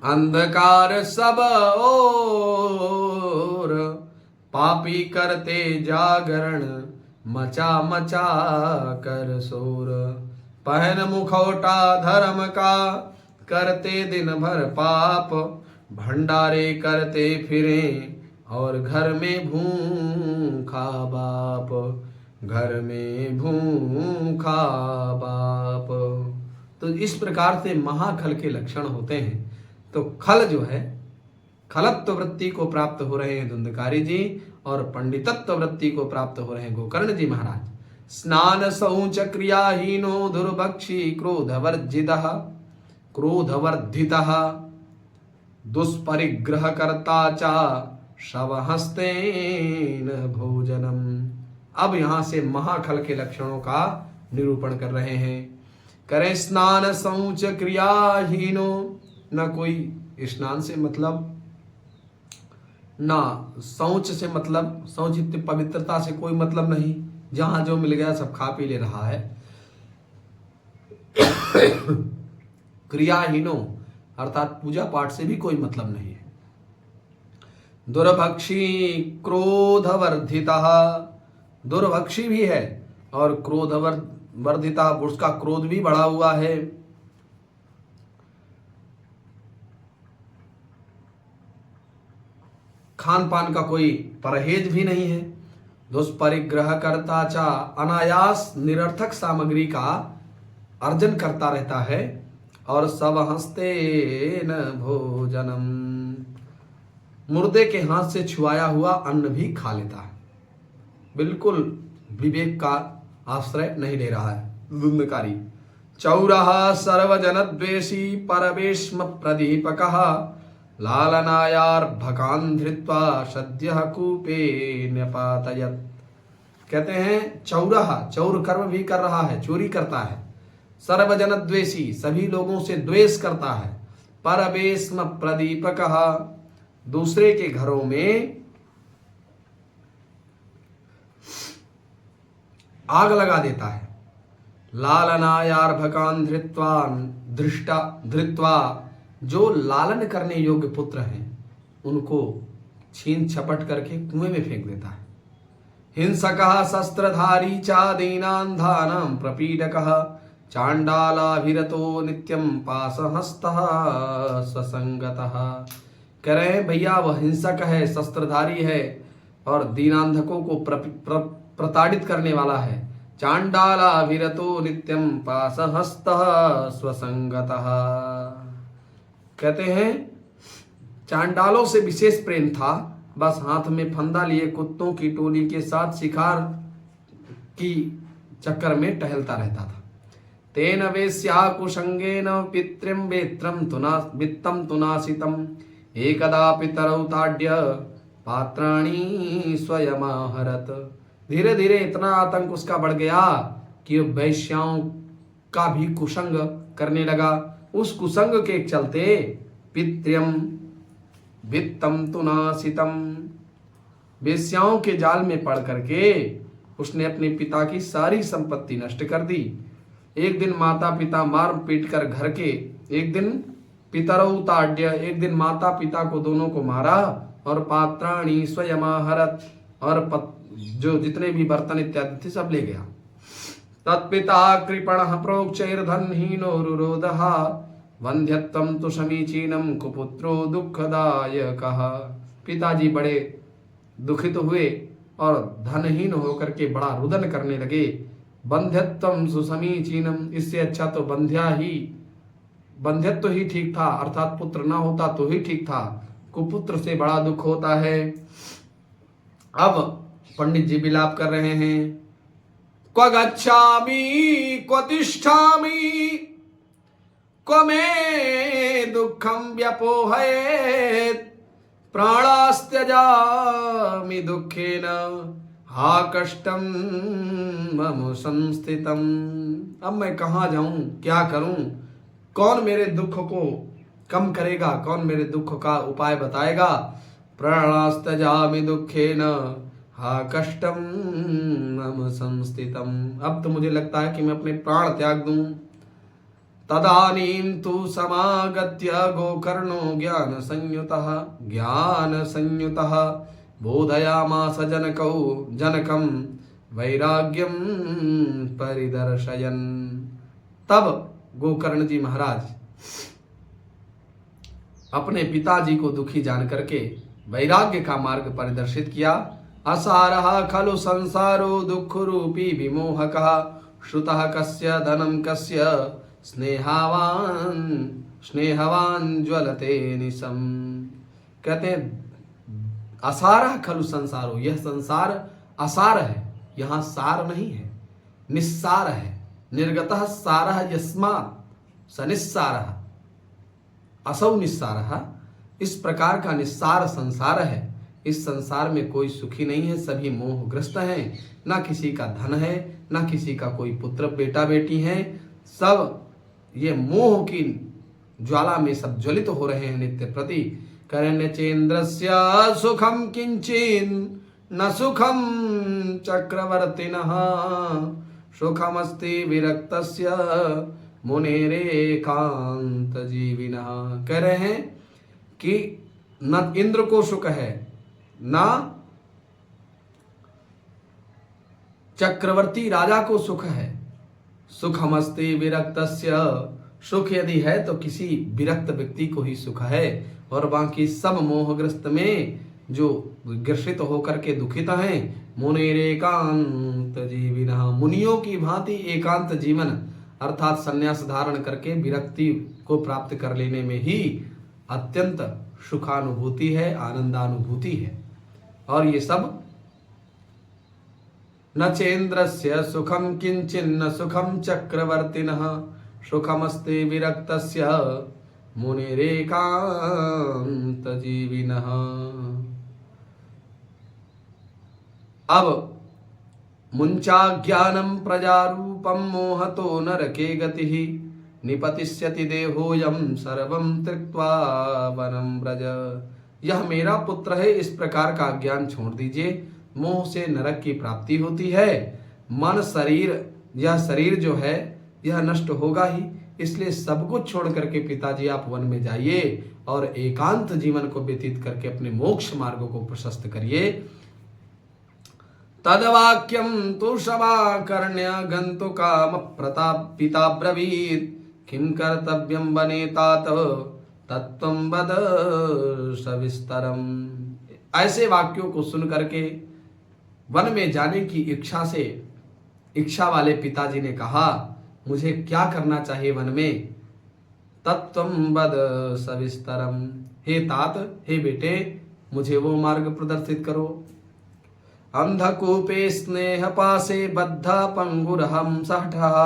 अंधकार सब ओर, पापी करते जागरण मचा मचा कर शोर। पहन मुखौटा धर्म का करते दिन भर पाप, भंडारे करते फिरे और घर में भूखा बाप, घर में भूखा बाप। तो इस प्रकार से महाखल के लक्षण होते हैं। तो खल जो है, खलत्व वृत्ति को प्राप्त हो रहे हैं धुंधकारी जी और पंडितत्व वृत्ति को प्राप्त हो रहे हैं गोकर्ण जी महाराज। स्नान शौच क्रियाहीनो दुर्भक्षी क्रोधवर्जितः क्रोधवर्धितः, दुष्परिग्रह कर्ता चा शवहस्तेन भोजनम। अब यहां से महाखल के लक्षणों का निरूपण कर रहे हैं। करें स्नान शौच क्रियाहीनो, न कोई स्नान से मतलब ना शौच से मतलब, शौच इतनी पवित्रता से कोई मतलब नहीं, जहां जो मिल गया सब खा पी ले रहा है। क्रियाहीनो अर्थात पूजा पाठ से भी कोई मतलब नहीं है। दुर्भक्षी क्रोधवर्धिता, दुर्भक्षी भी है और क्रोधवर्धिता, उसका क्रोध भी बढ़ा हुआ है। खान पान का कोई परहेज भी नहीं है। दुष्परिग्रह करता चा, अनायास निरर्थक सामग्री का अर्जन करता रहता है। और सब हंसते न भोजनम, मुर्दे के हाथ से छुआया हुआ अन्न भी खा लेता है। बिल्कुल विवेक का आश्रय नहीं ले रहा है धुंधकारी। चौरहा सर्वजन द्वेषी परवेश्म प्रदीपकः, लालनायार्भकान् धृत्वा सद्यः कूपे न्यपातयत्। कहते हैं चौरहा, चौर कर्म भी कर रहा है, चोरी करता है। सर्वजन द्वेषी, सभी लोगों से द्वेष करता है। परवेश्म प्रदीपकः, दूसरे के घरों में आग लगा देता है। लालनायार्भकान् धृत्वा, जो लालन करने योग्य पुत्र हैं उनको छीन छपट करके कुएं में फेंक देता है। हिंसकः शस्त्रधारी चा दीनान् धानं प्रपीडकः, चांडालाभिरतो नित्यं पाशहस्तः स्वसंगतः। कह रहे हैं भैया वह हिंसक है, शस्त्रधारी है और दीनांधकों को प्रताड़ित करने वाला है। चांडालाभिरतो नित्यं पाशहस्तः स्वसंगतः। कहते हैं चांडालों से विशेष प्रेम था, बस हाथ में फंदा लिए कुत्तों की टोली के साथ शिकार की चक्कर में टहलता रहता था। तेन वेश्याकुशंगेन पितृम वेत्रम वित्तम तुनासितम, एकदा पितरौ ताड्य पात्राणि स्वयमाहरत। धीरे धीरे इतना आतंक उसका बढ़ गया कि वैश्याओं का भी कुसंग करने लगा। उस कुसंग के चलते पितृम वित्तम तुनासितम, वेश्याओं के जाल में पड़ करके उसने अपने पिता की सारी संपत्ति नष्ट कर दी। एक दिन माता पिता मार पीट कर घर के, एक दिन पितरौ ताड्य, एक दिन माता पिता को दोनों को मारा, और पात्राणि स्वयमाहरत, और जो जितने भी बर्तन इत्यादि थे सब ले गया। तत्पिता कृपणः प्रोक्षैर्धनहीनो रुरोधः, वन्ध्यत्वं तु समीचीनं कुपुत्रो दुःखदायकः। पिताजी बड़े दुखित हुए और धनहीन होकर के बड़ा रुदन करने लगे। बंध्यत्वं सुसमीचीनम, इससे अच्छा तो बंध्यत्व ही ठीक था, अर्थात पुत्र ना होता तो ही ठीक था, कुपुत्र से बड़ा दुख होता है। अब पंडित जी विलाप कर रहे हैं। क्व गच्छामि क्व तिष्ठामि क्व मे दुःखं व्यपोहयेत्, प्राणास्त्यजामि दुःखेन हा कष्टं मम संस्थितम्। अब मैं कहाँ जाऊं, क्या करूं, कौन मेरे दुख को कम करेगा, कौन मेरे दुख का उपाय बताएगा। प्राणास्त्यजामि दुःखेन हा कष्टं मम संस्थितम्। अब तो मुझे लगता है कि मैं अपने प्राण त्याग दूं। तदानीं तु समागत्य गोकर्णो ज्ञान संयुतः बोधयामास जनकं वैराग्यं परिदर्शयन्। तब गोकर्ण जी महाराज अपने पिताजी को दुखी जान करके वैराग्य का मार्ग परिदर्शित किया। असारः खलु संसारो दुःख रूपी विमोहकः, श्रुतः कस्य धनं कस्य स्नेहवान ज्वलते निशम। कहते हैं असारः खलु संसारो, यह संसार असार है, यहाँ सार नहीं है, निस्सार है। निर्गतः सारः यस्मात् स निस्सारः असौ निस्सारः, इस प्रकार का निस्सार संसार है। इस संसार में कोई सुखी नहीं है, सभी मोहग्रस्त हैं। ना किसी का धन है, ना किसी का कोई पुत्र बेटा बेटी है, सब ये मोह की ज्वाला में सब ज्वलित हो रहे हैं नित्य प्रति। करण्यचेन्द्रस्य सुखम किंचिन न सुखम चक्रवर्तिनः, सुखमस्ति विरक्तस्य मुनेरेकांत जीविनः। कह रहे हैं कि न इंद्र को सुख है, ना चक्रवर्ती राजा को सुख है। सुखमस्ति विरक्तस्य, सुख यदि है तो किसी विरक्त व्यक्ति को ही सुख है, और बाकी सब मोहग्रस्त में जो ग्रसित होकर के दुखित हैं। मुनेरेकांत जीविनः, मुनियों की भांति एकांत जीवन अर्थात संन्यास धारण करके विरक्ति को प्राप्त कर लेने में ही अत्यंत सुखानुभूति है, आनंदानुभूति है। और ये सब न चेन्द्रस्य सुखम किंचिन्न सुखम चक्रवर्तिनः, सुखमस्ति विरक्तस्य मुनिरेकांत जीविनः। अब मुंचाज्ञानं प्रजारूपं मोहतो नरके गतिः, निपतिष्यति देहोऽयं सर्वं त्यक्त्वा वनं व्रज। यह मेरा पुत्र है, इस प्रकार का ज्ञान छोड़ दीजिए, मोह से नरक की प्राप्ति होती है। मन शरीर, यह शरीर जो है यह नष्ट होगा ही, इसलिए सब कुछ छोड़ करके पिताजी आप वन में जाइए और एकांत जीवन को व्यतीत करके अपने मोक्ष मार्ग को प्रशस्त करिए। तदवाक्यम तु समाकर्ण्य गंतु काम प्रताप पिता ब्रवीत, किम कर्तव्यम वने तात तत्त्वं वद सविस्तरम। ऐसे वाक्यों को सुन करके वन में जाने की इच्छा वाले पिताजी ने कहा, मुझे क्या करना चाहिए वन में। तत्त्वं वद सविस्तरम, हे तात, हे बेटे, मुझे वो मार्ग प्रदर्शित करो। अंधकूपे स्नेह पासे बद्ध पंगुरहम सहठः,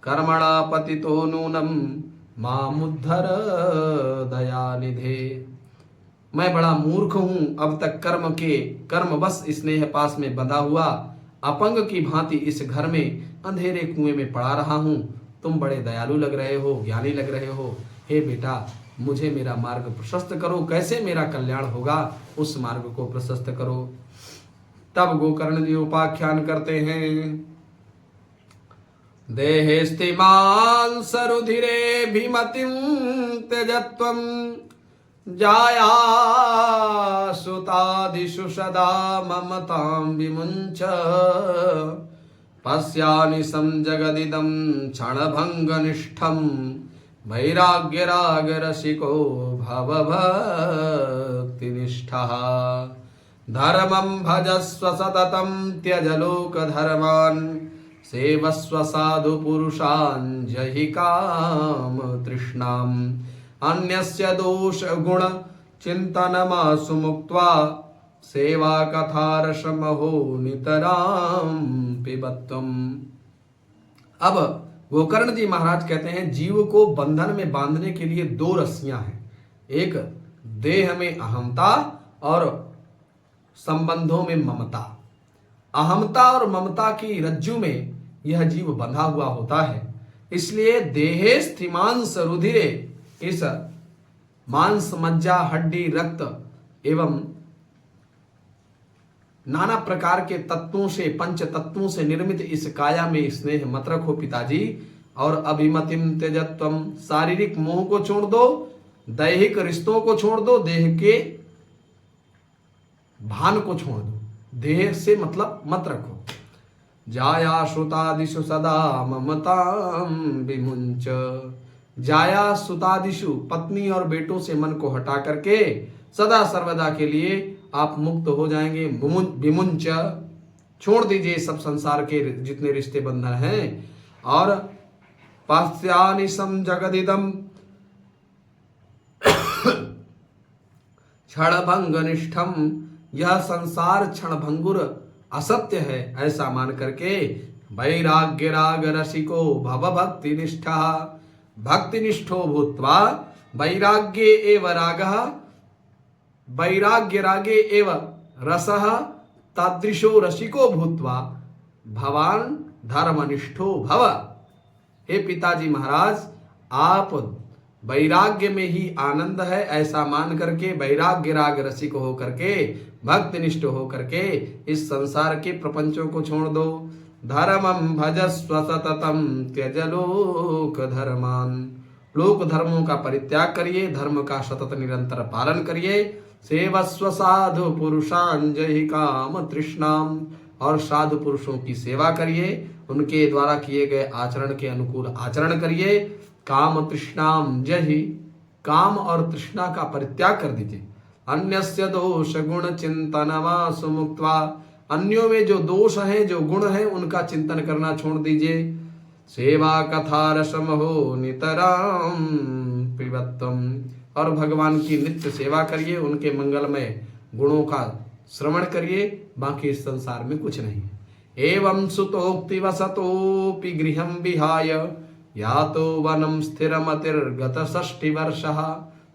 कर्मणा पतितो नूनम मामुद्धर दयानिधे। मैं बड़ा मूर्ख हूं, अब तक कर्म बस स्नेह पास में बंधा हुआ अपंग की भांति इस घर में अंधेरे कुएं में पड़ा रहा हूं। तुम बड़े दयालु लग रहे हो, ज्ञानी लग रहे हो। हे बेटा, मुझे मेरा मार्ग प्रशस्त करो, कैसे मेरा कल्याण होगा उस मार्ग को प्रशस्त करो। तब गोकर्ण जी उपाख्यान करते हैं। देहेस्तिमान् सरुधिरेऽभिमतिं त्यजत्वं जाया सुतादिषु सदा ममतां विमुञ्च पश्यानिशं जगदिदं क्षणभङ्गनिष्ठं वैराग्यरागरसिको भवभक्तिनिष्ठः धर्मं भजस्व सततं त्यज लोकधर्मान् सेवस्व साधु पुरुषान् जहि काम तृष्णाम् अन्यस्य दोष गुण चिंतनमासु मुक्त्वा सेवा कथारसमहो नितराम पिबत्वम्। अब गोकर्ण जी महाराज कहते हैं जीव को बंधन में बांधने के लिए दो रस्सियां हैं, एक देह में अहमता और संबंधों में ममता। अहमता और ममता की रज्जु में यह जीव बंधा हुआ होता है, इसलिए देहे स्थिमांस रुधिरे, इस मांस मज्जा हड्डी रक्त एवं नाना प्रकार के तत्वों से पंच तत्वों से निर्मित इस काया में स्नेह मत रखो पिताजी। और अभिमतिम त्यजत्वम, शारीरिक मोह को छोड़ दो, दैहिक रिश्तों को छोड़ दो, देह के भान को छोड़ दो, देह से मतलब मत रखो। जाया श्रुतादिषु सदा ममतां विमुञ्च, जाया सुतादिशु पत्नी और बेटों से मन को हटा करके सदा सर्वदा के लिए आप मुक्त हो जाएंगे। विमुंच, छोड़ दीजिए सब संसार के जितने रिश्ते बंधन हैं। और पास्यानिशम जगदिदम क्षणभंग निष्ठम, यह संसार क्षणभंगुर असत्य है ऐसा मान करके वैराग्य राग रसिको भव भक्ति निष्ठा, भक्तिनिष्ठो भूत्वा वैराग्ये एव रागः, वैराग्य रागे एव रसः, तादृशो रसिको भूत्वा भवान धर्मनिष्ठो भव। हे पिताजी महाराज, आप वैराग्य में ही आनंद है ऐसा मान करके वैराग्य राग रसिक हो करके भक्तिनिष्ठ हो करके इस संसार के प्रपंचों को छोड़ दो। धर्मं भजस्व सततम त्यज लोक धर्मान, लोक धर्मों का परित्याग करिए, धर्म का सतत निरंतर पालन करिए। सेवस्व साधु पुरुषान् जहि काम तृष्णाम, और साधु पुरुषों की सेवा करिए, उनके द्वारा किए गए आचरण के अनुकूल आचरण करिए। काम तृष्णाम जहि, काम और तृष्णा का परित्याग कर दीजिए। अन्यस्य दोष गुण चिंतनमासु मुक्त्वा, अन्यों में जो दोष हैं जो गुण हैं उनका चिंतन करना छोड़ दीजिए। सेवा कथा रसम हो नितराम पिबत्वम, और भगवान की नित्य सेवा करिए, उनके मंगलमय गुणों का श्रवण करिए, बाकी इस संसार में कुछ नहीं है। एवं सुतोक्ति वसतोपि गृहं विहाय यातो वनम स्थिरमतिर्गत 60 वर्षः।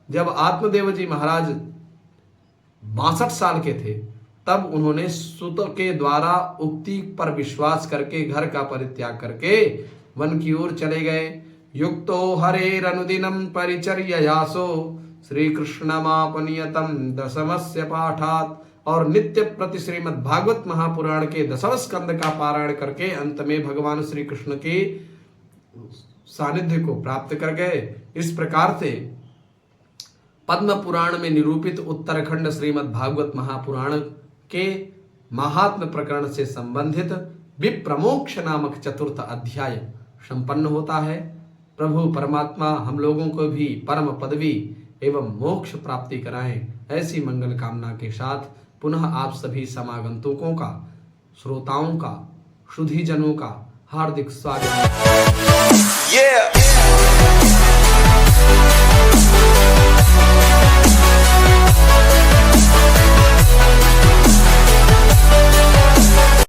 जब आत्मदेव जी महाराज 62 साल के थे तब उन्होंने सुत के द्वारा उक्ति पर विश्वास करके घर का परित्याग करके वन की ओर चले गए। युक्तो हरेरनुदिनं परिचर्ययासो श्री कृष्णमापनियतम दशमस्य पाठात्, और नित्य प्रति श्रीमद् भागवत महापुराण के 10वें स्कंद का पारायण करके अंत में भगवान श्री कृष्ण के सानिध्य को प्राप्त कर गए। इस प्रकार से पद्म पुराण में निरूपित उत्तराखंड श्रीमद् भागवत महापुराण के महात्म प्रकरण से संबंधित विप्रमोक्ष नामक 4th अध्याय संपन्न होता है। प्रभु परमात्मा हम लोगों को भी परम पदवी एवं मोक्ष प्राप्ति कराएं, ऐसी मंगल कामना के साथ पुनः आप सभी समागंतुकों का, श्रोताओं का, शुद्धिजनों का हार्दिक स्वागत।